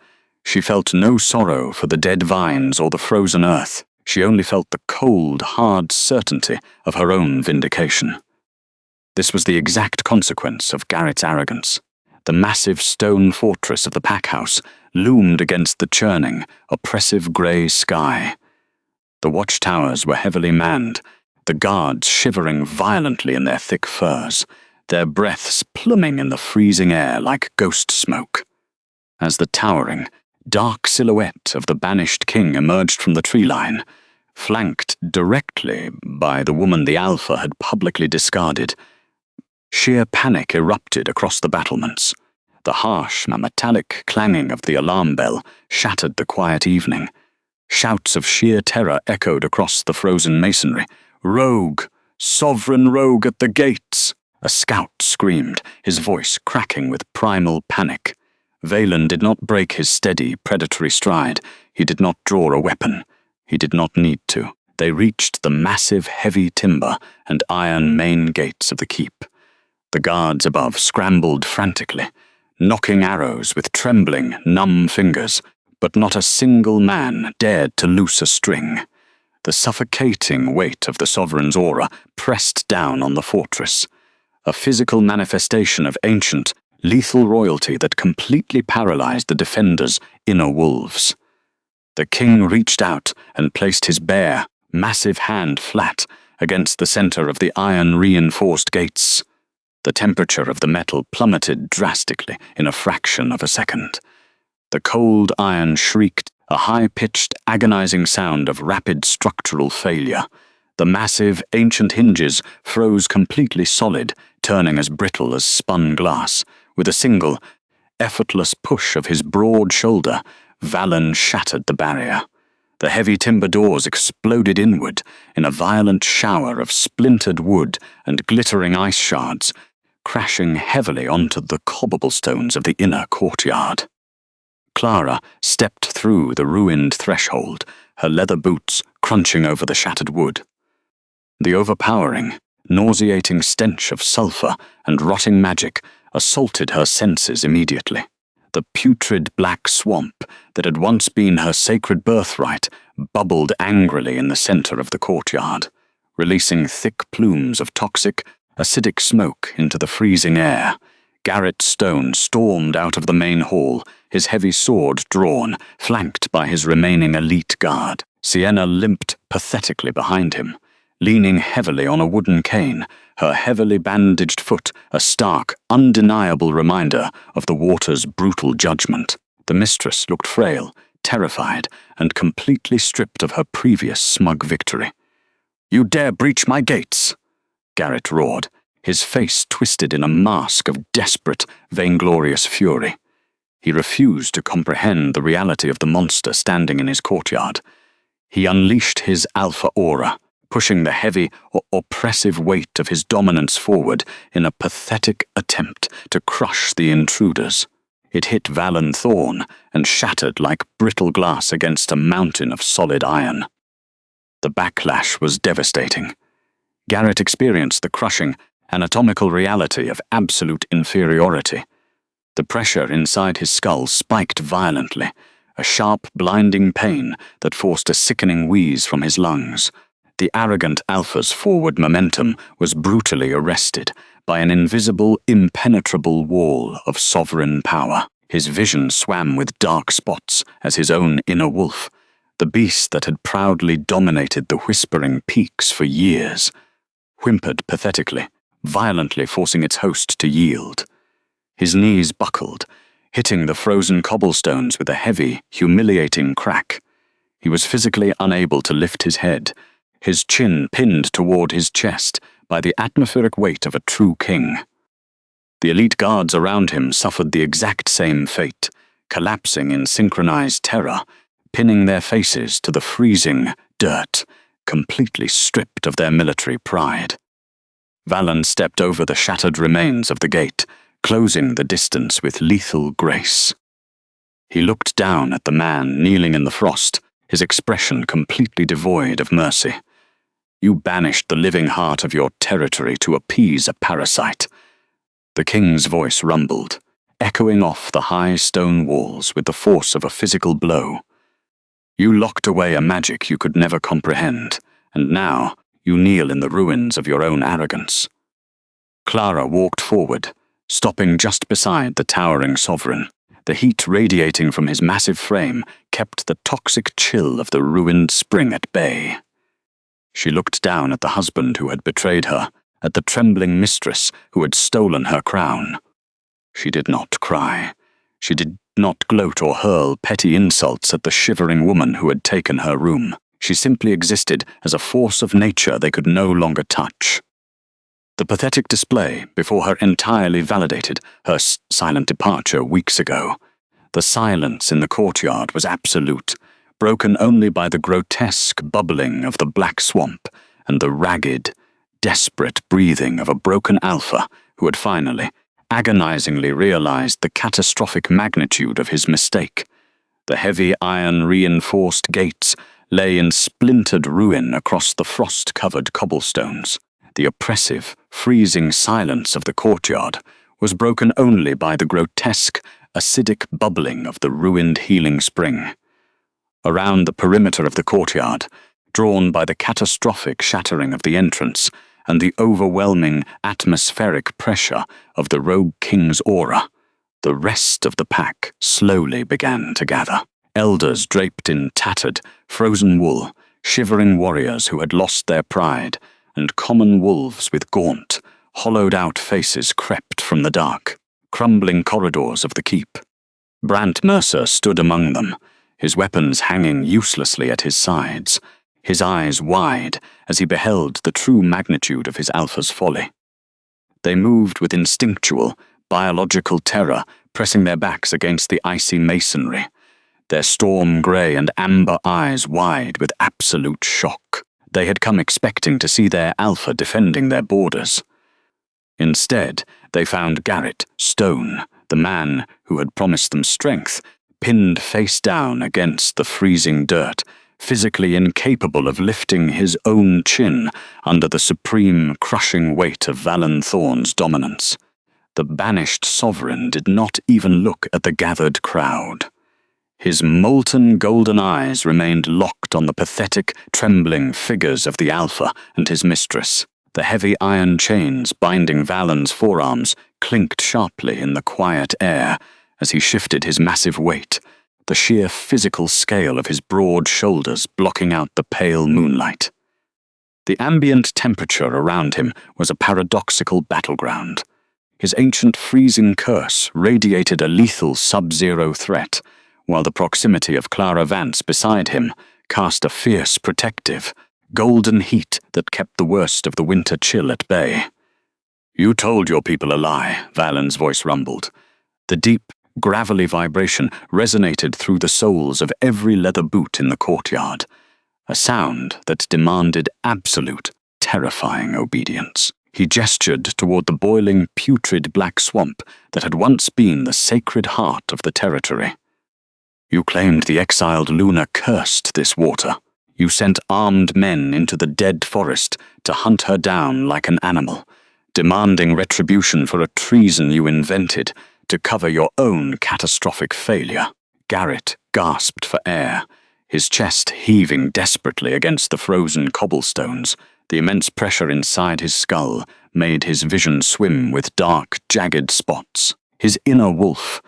She felt no sorrow for the dead vines or the frozen earth. She only felt the cold, hard certainty of her own vindication. This was the exact consequence of Garrett's arrogance. The massive stone fortress of the packhouse loomed against the churning, oppressive grey sky. The watchtowers were heavily manned, the guards shivering violently in their thick furs, their breaths pluming in the freezing air like ghost smoke. As the towering, dark silhouette of the banished king emerged from the tree line, flanked directly by the woman the Alpha had publicly discarded, sheer panic erupted across the battlements. The harsh, metallic clanging of the alarm bell shattered the quiet evening. Shouts of sheer terror echoed across the frozen masonry. "Rogue! Sovereign rogue at the gates!" A scout screamed, his voice cracking with primal panic. Valen did not break his steady, predatory stride. He did not draw a weapon. He did not need to. They reached the massive, heavy timber and iron main gates of the keep. The guards above scrambled frantically, knocking arrows with trembling, numb fingers, but not a single man dared to loose a string. The suffocating weight of the sovereign's aura pressed down on the fortress, a physical manifestation of ancient, lethal royalty that completely paralyzed the defenders' inner wolves. The king reached out and placed his bare, massive hand flat against the center of the iron-reinforced gates. The temperature of the metal plummeted drastically in a fraction of a second. The cold iron shrieked, a high-pitched, agonizing sound of rapid structural failure. The massive, ancient hinges froze completely solid, turning as brittle as spun glass. With a single, effortless push of his broad shoulder, Valen shattered the barrier. The heavy timber doors exploded inward in a violent shower of splintered wood and glittering ice shards, crashing heavily onto the cobblestones of the inner courtyard. Clara stepped through the ruined threshold, her leather boots crunching over the shattered wood. The overpowering, nauseating stench of sulfur and rotting magic assaulted her senses immediately. The putrid black swamp that had once been her sacred birthright bubbled angrily in the center of the courtyard, releasing thick plumes of toxic, acidic smoke into the freezing air. Garrett Stone stormed out of the main hall, his heavy sword drawn, flanked by his remaining elite guard. Sienna limped pathetically behind him, leaning heavily on a wooden cane, her heavily bandaged foot a stark, undeniable reminder of the water's brutal judgment. The mistress looked frail, terrified and completely stripped of her previous smug victory. "You dare breach my gates!" Garrett roared, his face twisted in a mask of desperate, vainglorious fury. He refused to comprehend the reality of the monster standing in his courtyard. He unleashed his alpha aura, pushing the heavy or oppressive weight of his dominance forward in a pathetic attempt to crush the intruders. It hit Valen Thorn and shattered like brittle glass against a mountain of solid iron. The backlash was devastating. Garrett experienced the crushing, anatomical reality of absolute inferiority. The pressure inside his skull spiked violently, a sharp, blinding pain that forced a sickening wheeze from his lungs. The arrogant Alpha's forward momentum was brutally arrested by an invisible, impenetrable wall of sovereign power. His vision swam with dark spots as his own inner wolf, the beast that had proudly dominated the Whispering Peaks for years, whimpered pathetically, violently forcing its host to yield. His knees buckled, hitting the frozen cobblestones with a heavy, humiliating crack. He was physically unable to lift his head, his chin pinned toward his chest by the atmospheric weight of a true king. The elite guards around him suffered the exact same fate, collapsing in synchronized terror, pinning their faces to the freezing dirt, completely stripped of their military pride. Valen stepped over the shattered remains of the gate, closing the distance with lethal grace. He looked down at the man kneeling in the frost, his expression completely devoid of mercy. "You banished the living heart of your territory to appease a parasite." The king's voice rumbled, echoing off the high stone walls with the force of a physical blow. "You locked away a magic you could never comprehend, and now you kneel in the ruins of your own arrogance." Clara walked forward, stopping just beside the towering sovereign. The heat radiating from his massive frame kept the toxic chill of the ruined spring at bay. She looked down at the husband who had betrayed her, at the trembling mistress who had stolen her crown. She did not cry. She did not gloat or hurl petty insults at the shivering woman who had taken her room. She simply existed as a force of nature they could no longer touch. The pathetic display before her entirely validated her silent departure weeks ago. The silence in the courtyard was absolute, broken only by the grotesque bubbling of the black swamp and the ragged, desperate breathing of a broken alpha who had finally, agonizingly realized the catastrophic magnitude of his mistake. The heavy iron-reinforced gates lay in splintered ruin across the frost-covered cobblestones. The oppressive, freezing silence of the courtyard was broken only by the grotesque, acidic bubbling of the ruined healing spring. Around the perimeter of the courtyard, drawn by the catastrophic shattering of the entrance and the overwhelming atmospheric pressure of the rogue king's aura, the rest of the pack slowly began to gather. Elders draped in tattered, frozen wool, shivering warriors who had lost their pride, and common wolves with gaunt, hollowed-out faces crept from the dark, crumbling corridors of the keep. Brant Mercer stood among them, his weapons hanging uselessly at his sides, his eyes wide as he beheld the true magnitude of his alpha's folly. They moved with instinctual, biological terror, pressing their backs against the icy masonry, their storm-grey and amber eyes wide with absolute shock. They had come expecting to see their alpha defending their borders. Instead, they found Garrett Stone, the man who had promised them strength, pinned face down against the freezing dirt, physically incapable of lifting his own chin under the supreme, crushing weight of Valen Thorn's dominance. The banished sovereign did not even look at the gathered crowd. His molten golden eyes remained locked on the pathetic, trembling figures of the Alpha and his mistress. The heavy iron chains binding Valen's forearms clinked sharply in the quiet air as he shifted his massive weight, the sheer physical scale of his broad shoulders blocking out the pale moonlight. The ambient temperature around him was a paradoxical battleground. His ancient freezing curse radiated a lethal sub-zero threat, while the proximity of Clara Vance beside him cast a fierce protective, golden heat that kept the worst of the winter chill at bay. "You told your people a lie," Valen's voice rumbled. The deep, gravelly vibration resonated through the soles of every leather boot in the courtyard, a sound that demanded absolute, terrifying obedience. He gestured toward the boiling, putrid black swamp that had once been the sacred heart of the territory. "You claimed the exiled Luna cursed this water. You sent armed men into the dead forest to hunt her down like an animal, demanding retribution for a treason you invented to cover your own catastrophic failure." Garrett gasped for air, his chest heaving desperately against the frozen cobblestones. The immense pressure inside his skull made his vision swim with dark, jagged spots. His inner wolf,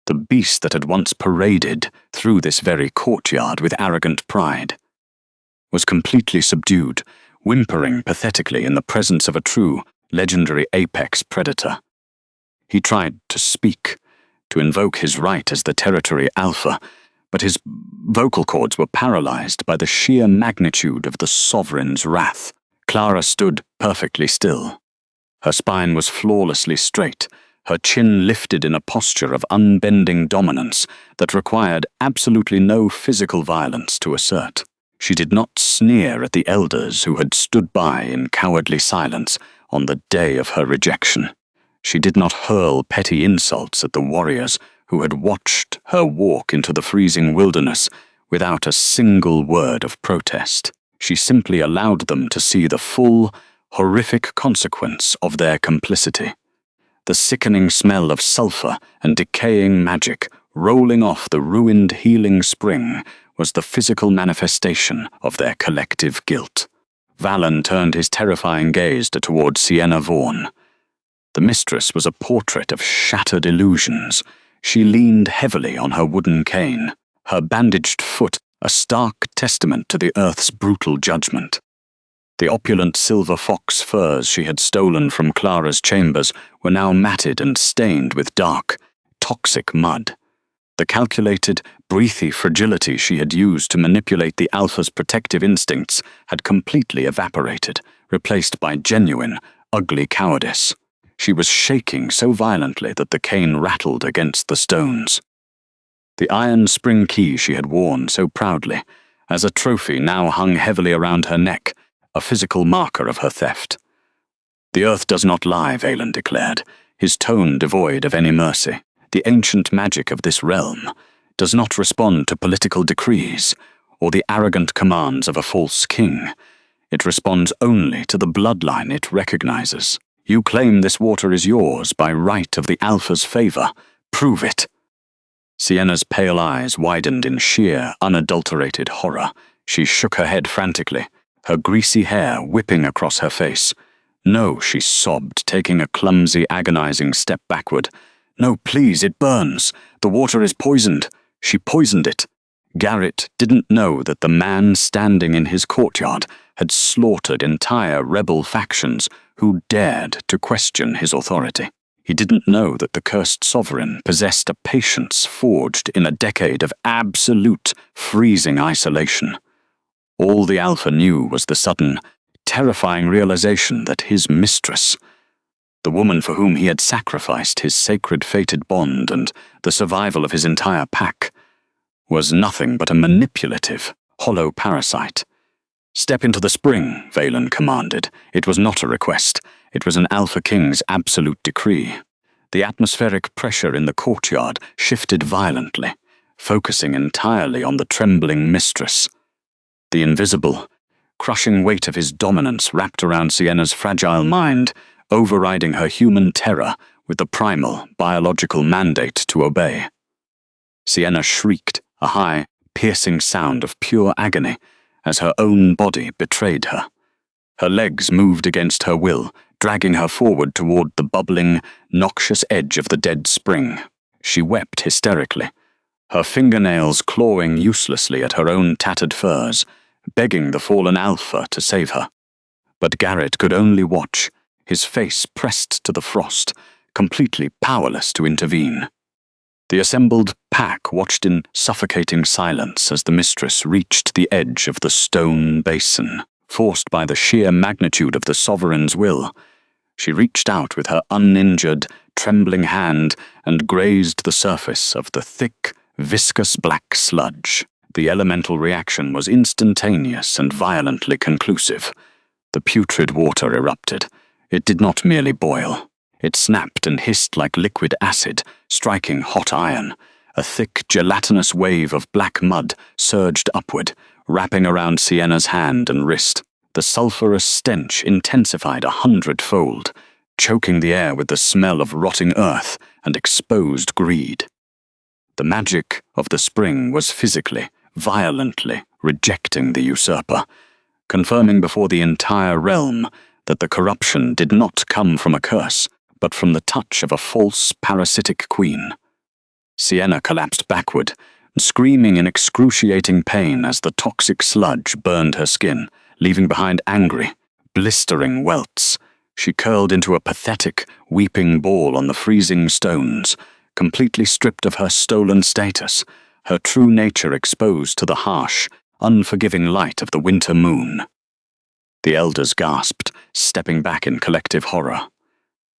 the beast that had once paraded through this very courtyard with arrogant pride, was completely subdued, whimpering pathetically in the presence of a true, legendary apex predator. He tried to speak, to invoke his right as the territory alpha, but his vocal cords were paralyzed by the sheer magnitude of the sovereign's wrath. Clara stood perfectly still. Her spine was flawlessly straight, her chin lifted in a posture of unbending dominance that required absolutely no physical violence to assert. She did not sneer at the elders who had stood by in cowardly silence on the day of her rejection. She did not hurl petty insults at the warriors who had watched her walk into the freezing wilderness without a single word of protest. She simply allowed them to see the full, horrific consequence of their complicity. The sickening smell of sulfur and decaying magic rolling off the ruined healing spring was the physical manifestation of their collective guilt. Valen turned his terrifying gaze toward Sienna Vaughan. The mistress was a portrait of shattered illusions. She leaned heavily on her wooden cane, her bandaged foot a stark testament to the earth's brutal judgment. The opulent silver fox furs she had stolen from Clara's chambers were now matted and stained with dark, toxic mud. The calculated, breathy fragility she had used to manipulate the alpha's protective instincts had completely evaporated, replaced by genuine, ugly cowardice. She was shaking so violently that the cane rattled against the stones. The iron spring key she had worn so proudly, as a trophy, now hung heavily around her neck, a physical marker of her theft. "The earth does not lie," Valen declared, his tone devoid of any mercy. "The ancient magic of this realm does not respond to political decrees or the arrogant commands of a false king. It responds only to the bloodline it recognizes. You claim this water is yours by right of the Alpha's favor. Prove it." Sienna's pale eyes widened in sheer, unadulterated horror. She shook her head frantically, her greasy hair whipping across her face. "No," she sobbed, taking a clumsy, agonizing step backward. "No, please, it burns. The water is poisoned. She poisoned it." Garrett didn't know that the man standing in his courtyard had slaughtered entire rebel factions who dared to question his authority. He didn't know that the cursed sovereign possessed a patience forged in a decade of absolute, freezing isolation. All the Alpha knew was the sudden, terrifying realization that his mistress, the woman for whom he had sacrificed his sacred fated bond and the survival of his entire pack, was nothing but a manipulative, hollow parasite. "Step into the spring," Valen commanded. It was not a request. It was an Alpha King's absolute decree. The atmospheric pressure in the courtyard shifted violently, focusing entirely on the trembling mistress. The invisible, crushing weight of his dominance wrapped around Sienna's fragile mind, overriding her human terror with the primal, biological mandate to obey. Sienna shrieked, a high, piercing sound of pure agony, as her own body betrayed her. Her legs moved against her will, dragging her forward toward the bubbling, noxious edge of the dead spring. She wept hysterically, her fingernails clawing uselessly at her own tattered furs, begging the fallen Alpha to save her. But Garrett could only watch, his face pressed to the frost, completely powerless to intervene. The assembled pack watched in suffocating silence as the mistress reached the edge of the stone basin, forced by the sheer magnitude of the sovereign's will. She reached out with her uninjured, trembling hand and grazed the surface of the thick, viscous black sludge. The elemental reaction was instantaneous and violently conclusive. The putrid water erupted. It did not merely boil. It snapped and hissed like liquid acid, striking hot iron. A thick, gelatinous wave of black mud surged upward, wrapping around Sienna's hand and wrist. The sulphurous stench intensified 100-fold, choking the air with the smell of rotting earth and exposed greed. The magic of the spring was physically, violently rejecting the usurper, confirming before the entire realm that the corruption did not come from a curse, but from the touch of a false, parasitic queen. Sienna collapsed backward, screaming in excruciating pain as the toxic sludge burned her skin, leaving behind angry, blistering welts. She curled into a pathetic, weeping ball on the freezing stones, completely stripped of her stolen status, her true nature exposed to the harsh, unforgiving light of the winter moon. The elders gasped, stepping back in collective horror.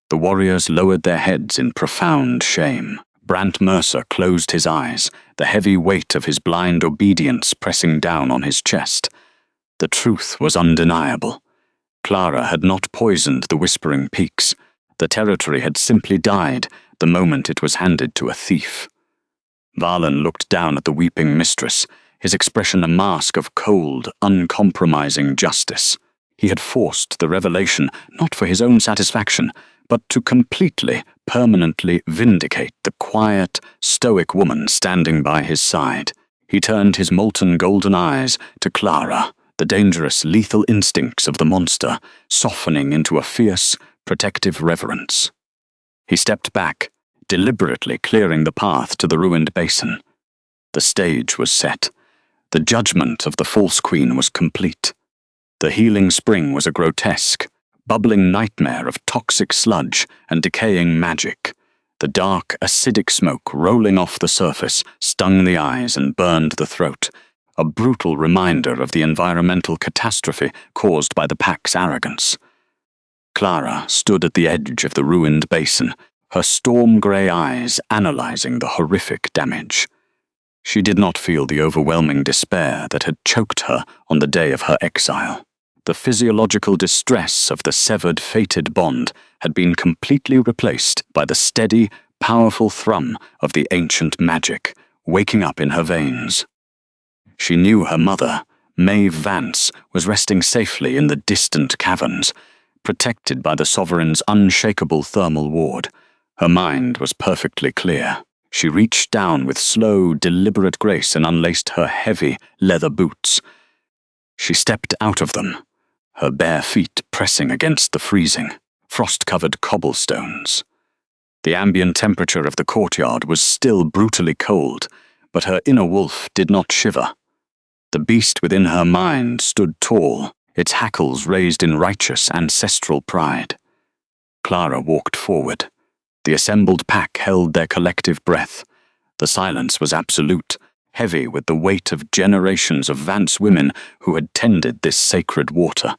The warriors lowered their heads in profound shame. Brant Mercer closed his eyes, the heavy weight of his blind obedience pressing down on his chest. The truth was undeniable. Clara had not poisoned the Whispering Peaks. The territory had simply died the moment it was handed to a thief. Valen looked down at the weeping mistress, his expression a mask of cold, uncompromising justice. He had forced the revelation not for his own satisfaction, but to completely, permanently vindicate the quiet, stoic woman standing by his side. He turned his molten golden eyes to Clara, the dangerous, lethal instincts of the monster softening into a fierce, protective reverence. He stepped back, deliberately clearing the path to the ruined basin. The stage was set. The judgment of the false queen was complete. The healing spring was a grotesque, bubbling nightmare of toxic sludge and decaying magic. The dark, acidic smoke rolling off the surface stung the eyes and burned the throat, a brutal reminder of the environmental catastrophe caused by the pack's arrogance. Clara stood at the edge of the ruined basin, her storm-grey eyes analyzing the horrific damage. She did not feel the overwhelming despair that had choked her on the day of her exile. The physiological distress of the severed, fated bond had been completely replaced by the steady, powerful thrum of the ancient magic, waking up in her veins. She knew her mother, Maeve Vance, was resting safely in the distant caverns, protected by the Sovereign's unshakable thermal ward. Her mind was perfectly clear. She reached down with slow, deliberate grace and unlaced her heavy, leather boots. She stepped out of them, her bare feet pressing against the freezing, frost-covered cobblestones. The ambient temperature of the courtyard was still brutally cold, but her inner wolf did not shiver. The beast within her mind stood tall, its hackles raised in righteous ancestral pride. Clara walked forward. The assembled pack held their collective breath. The silence was absolute, heavy with the weight of generations of Vance women who had tended this sacred water.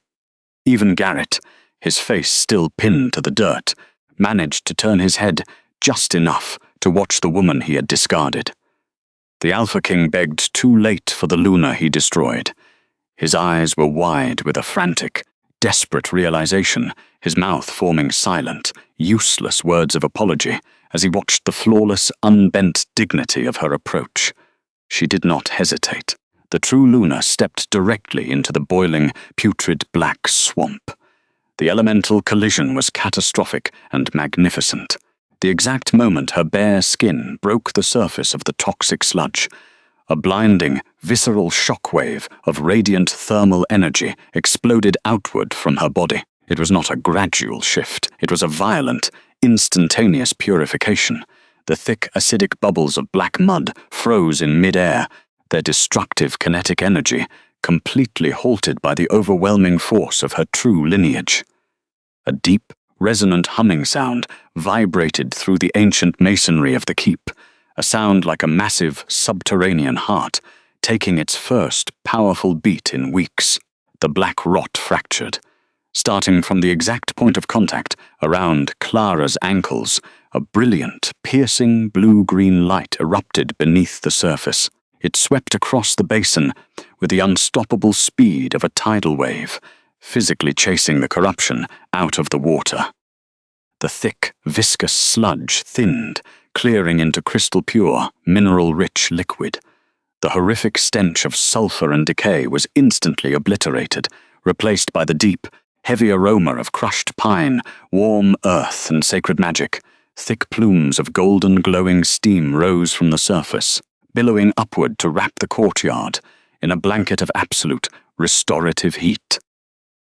Even Garrett, his face still pinned to the dirt, managed to turn his head just enough to watch the woman he had discarded. The Alpha King begged too late for the Luna he destroyed. His eyes were wide with a frantic, desperate realization, his mouth forming silent, useless words of apology as he watched the flawless, unbent dignity of her approach. She did not hesitate. The true Luna stepped directly into the boiling, putrid black swamp. The elemental collision was catastrophic and magnificent. The exact moment her bare skin broke the surface of the toxic sludge, a blinding, visceral shockwave of radiant thermal energy exploded outward from her body. It was not a gradual shift. It was a violent, instantaneous purification. The thick, acidic bubbles of black mud froze in mid-air, their destructive kinetic energy completely halted by the overwhelming force of her true lineage. A deep, resonant humming sound vibrated through the ancient masonry of the keep, a sound like a massive subterranean heart, taking its first powerful beat in weeks. The black rot fractured. Starting from the exact point of contact, around Clara's ankles, a brilliant, piercing blue-green light erupted beneath the surface. It swept across the basin with the unstoppable speed of a tidal wave, physically chasing the corruption out of the water. The thick, viscous sludge thinned, clearing into crystal-pure, mineral-rich liquid. The horrific stench of sulfur and decay was instantly obliterated, replaced by the deep, heavy aroma of crushed pine, warm earth, and sacred magic. Thick plumes of golden glowing steam rose from the surface, billowing upward to wrap the courtyard in a blanket of absolute, restorative heat.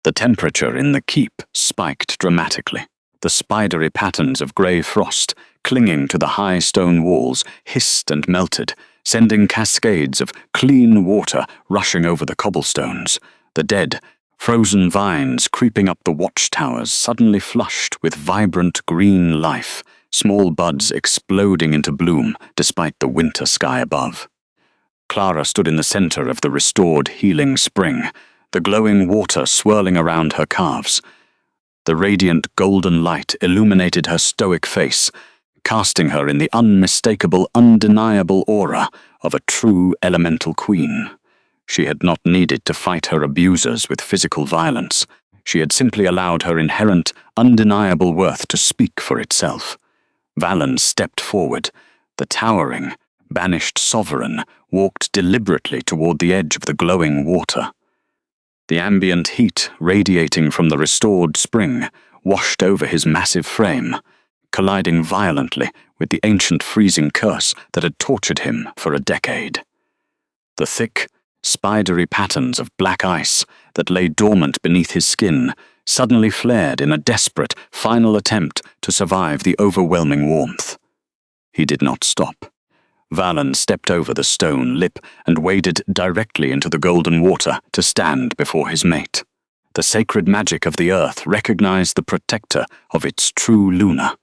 The temperature in the keep spiked dramatically. The spidery patterns of grey frost, clinging to the high stone walls, hissed and melted, sending cascades of clean water rushing over the cobblestones. The dead, frozen vines creeping up the watchtowers suddenly flushed with vibrant green life, small buds exploding into bloom despite the winter sky above. Clara stood in the center of the restored healing spring, the glowing water swirling around her calves. The radiant golden light illuminated her stoic face, casting her in the unmistakable, undeniable aura of a true elemental queen. She had not needed to fight her abusers with physical violence. She had simply allowed her inherent, undeniable worth to speak for itself. Valen stepped forward. The towering, banished sovereign walked deliberately toward the edge of the glowing water. The ambient heat radiating from the restored spring washed over his massive frame, colliding violently with the ancient freezing curse that had tortured him for a decade. The thick, spidery patterns of black ice that lay dormant beneath his skin suddenly flared in a desperate, final attempt to survive the overwhelming warmth. He did not stop. Valen stepped over the stone lip and waded directly into the golden water to stand before his mate. The sacred magic of the earth recognized the protector of its true Luna.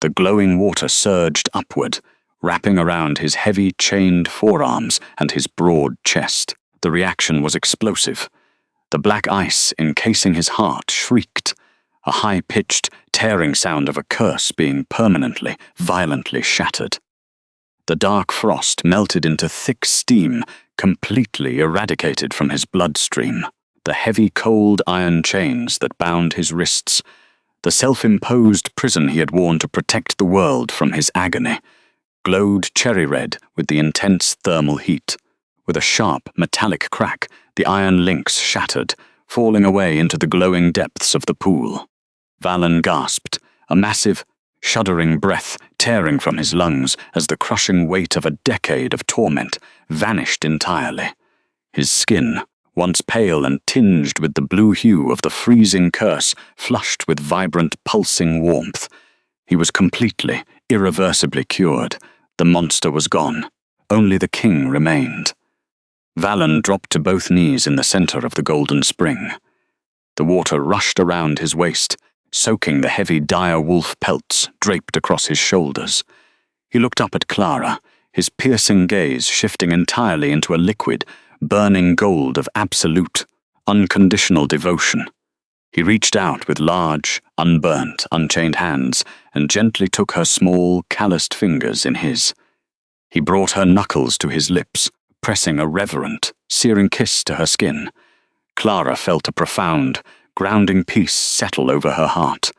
The glowing water surged upward, wrapping around his heavy chained forearms and his broad chest. The reaction was explosive. The black ice encasing his heart shrieked, a high-pitched, tearing sound of a curse being permanently, violently shattered. The dark frost melted into thick steam, completely eradicated from his bloodstream. The heavy cold iron chains that bound his wrists, the self-imposed prison he had worn to protect the world from his agony, glowed cherry-red with the intense thermal heat. With a sharp, metallic crack, the iron links shattered, falling away into the glowing depths of the pool. Valen gasped, a massive, shuddering breath tearing from his lungs as the crushing weight of a decade of torment vanished entirely. His skin, once pale and tinged with the blue hue of the freezing curse, flushed with vibrant, pulsing warmth. He was completely, irreversibly cured. The monster was gone. Only the king remained. Valen dropped to both knees in the center of the golden spring. The water rushed around his waist, soaking the heavy dire wolf pelts draped across his shoulders. He looked up at Clara, his piercing gaze shifting entirely into a liquid, burning gold of absolute, unconditional devotion. He reached out with large, unburnt, unchained hands and gently took her small, calloused fingers in his. He brought her knuckles to his lips, pressing a reverent, searing kiss to her skin. Clara felt a profound, grounding peace settle over her heart,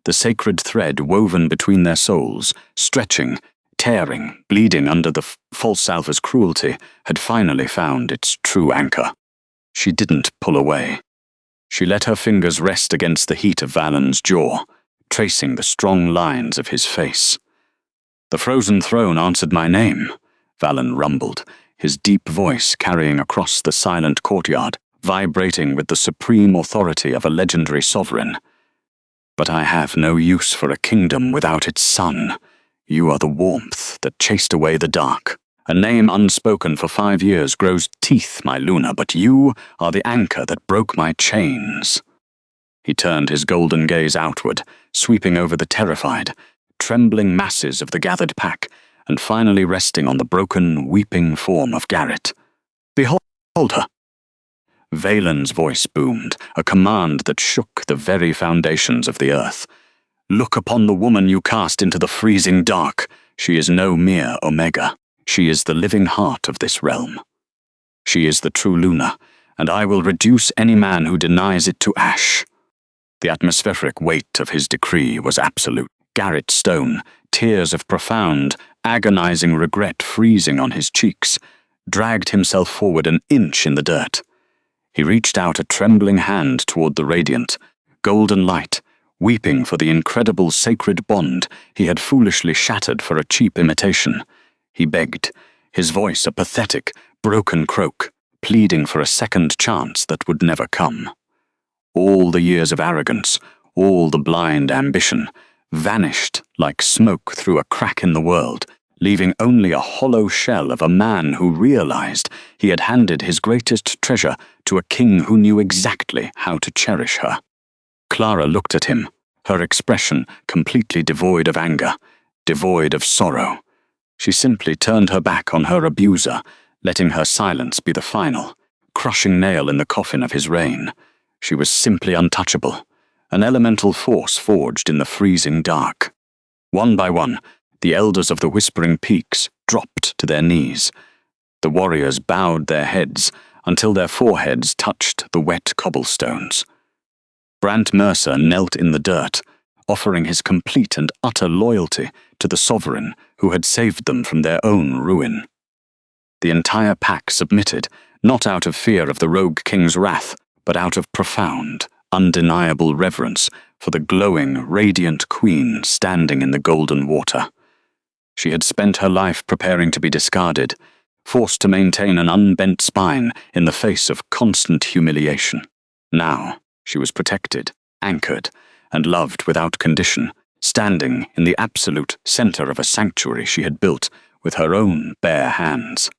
the sacred thread woven between their souls, stretching, tearing, bleeding under the false Salva's cruelty, had finally found its true anchor. She didn't pull away. She let her fingers rest against the heat of Valen's jaw, tracing the strong lines of his face. "The frozen throne answered my name," Valen rumbled, his deep voice carrying across the silent courtyard, vibrating with the supreme authority of a legendary sovereign. "But I have no use for a kingdom without its sun. You are the warmth that chased away the dark. A name unspoken for 5 years grows teeth, my Luna, but you are the anchor that broke my chains." He turned his golden gaze outward, sweeping over the terrified, trembling masses of the gathered pack, and finally resting on the broken, weeping form of Garrett. "Behold her!" Valen's voice boomed, a command that shook the very foundations of the earth. "Look upon the woman you cast into the freezing dark. She is no mere Omega. She is the living heart of this realm. She is the true Luna, and I will reduce any man who denies it to ash." The atmospheric weight of his decree was absolute. Garrett Stone, tears of profound, agonizing regret freezing on his cheeks, dragged himself forward an inch in the dirt. He reached out a trembling hand toward the radiant, golden light, weeping for the incredible sacred bond he had foolishly shattered for a cheap imitation. He begged, his voice a pathetic, broken croak, pleading for a second chance that would never come. All the years of arrogance, all the blind ambition, vanished like smoke through a crack in the world, leaving only a hollow shell of a man who realized he had handed his greatest treasure to a king who knew exactly how to cherish her. Clara looked at him, her expression completely devoid of anger, devoid of sorrow. She simply turned her back on her abuser, letting her silence be the final, crushing nail in the coffin of his reign. She was simply untouchable, an elemental force forged in the freezing dark. One by one, the elders of the Whispering Peaks dropped to their knees. The warriors bowed their heads until their foreheads touched the wet cobblestones. Brant Mercer knelt in the dirt, offering his complete and utter loyalty to the sovereign who had saved them from their own ruin. The entire pack submitted, not out of fear of the rogue king's wrath, but out of profound, undeniable reverence for the glowing, radiant queen standing in the golden water. She had spent her life preparing to be discarded, forced to maintain an unbent spine in the face of constant humiliation. Now, she was protected, anchored, and loved without condition, standing in the absolute center of a sanctuary she had built with her own bare hands.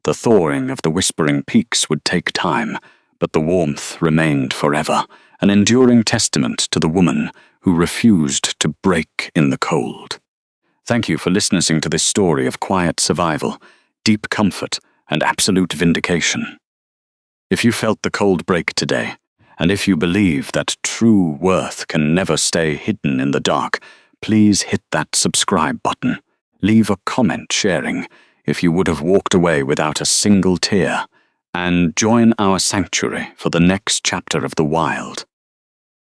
The thawing of the Whispering Peaks would take time, but the warmth remained forever, an enduring testament to the woman who refused to break in the cold. Thank you for listening to this story of quiet survival, deep comfort, and absolute vindication. If you felt the cold break today, and if you believe that true worth can never stay hidden in the dark, please hit that subscribe button. Leave a comment sharing if you would have walked away without a single tear, and join our sanctuary for the next chapter of the wild.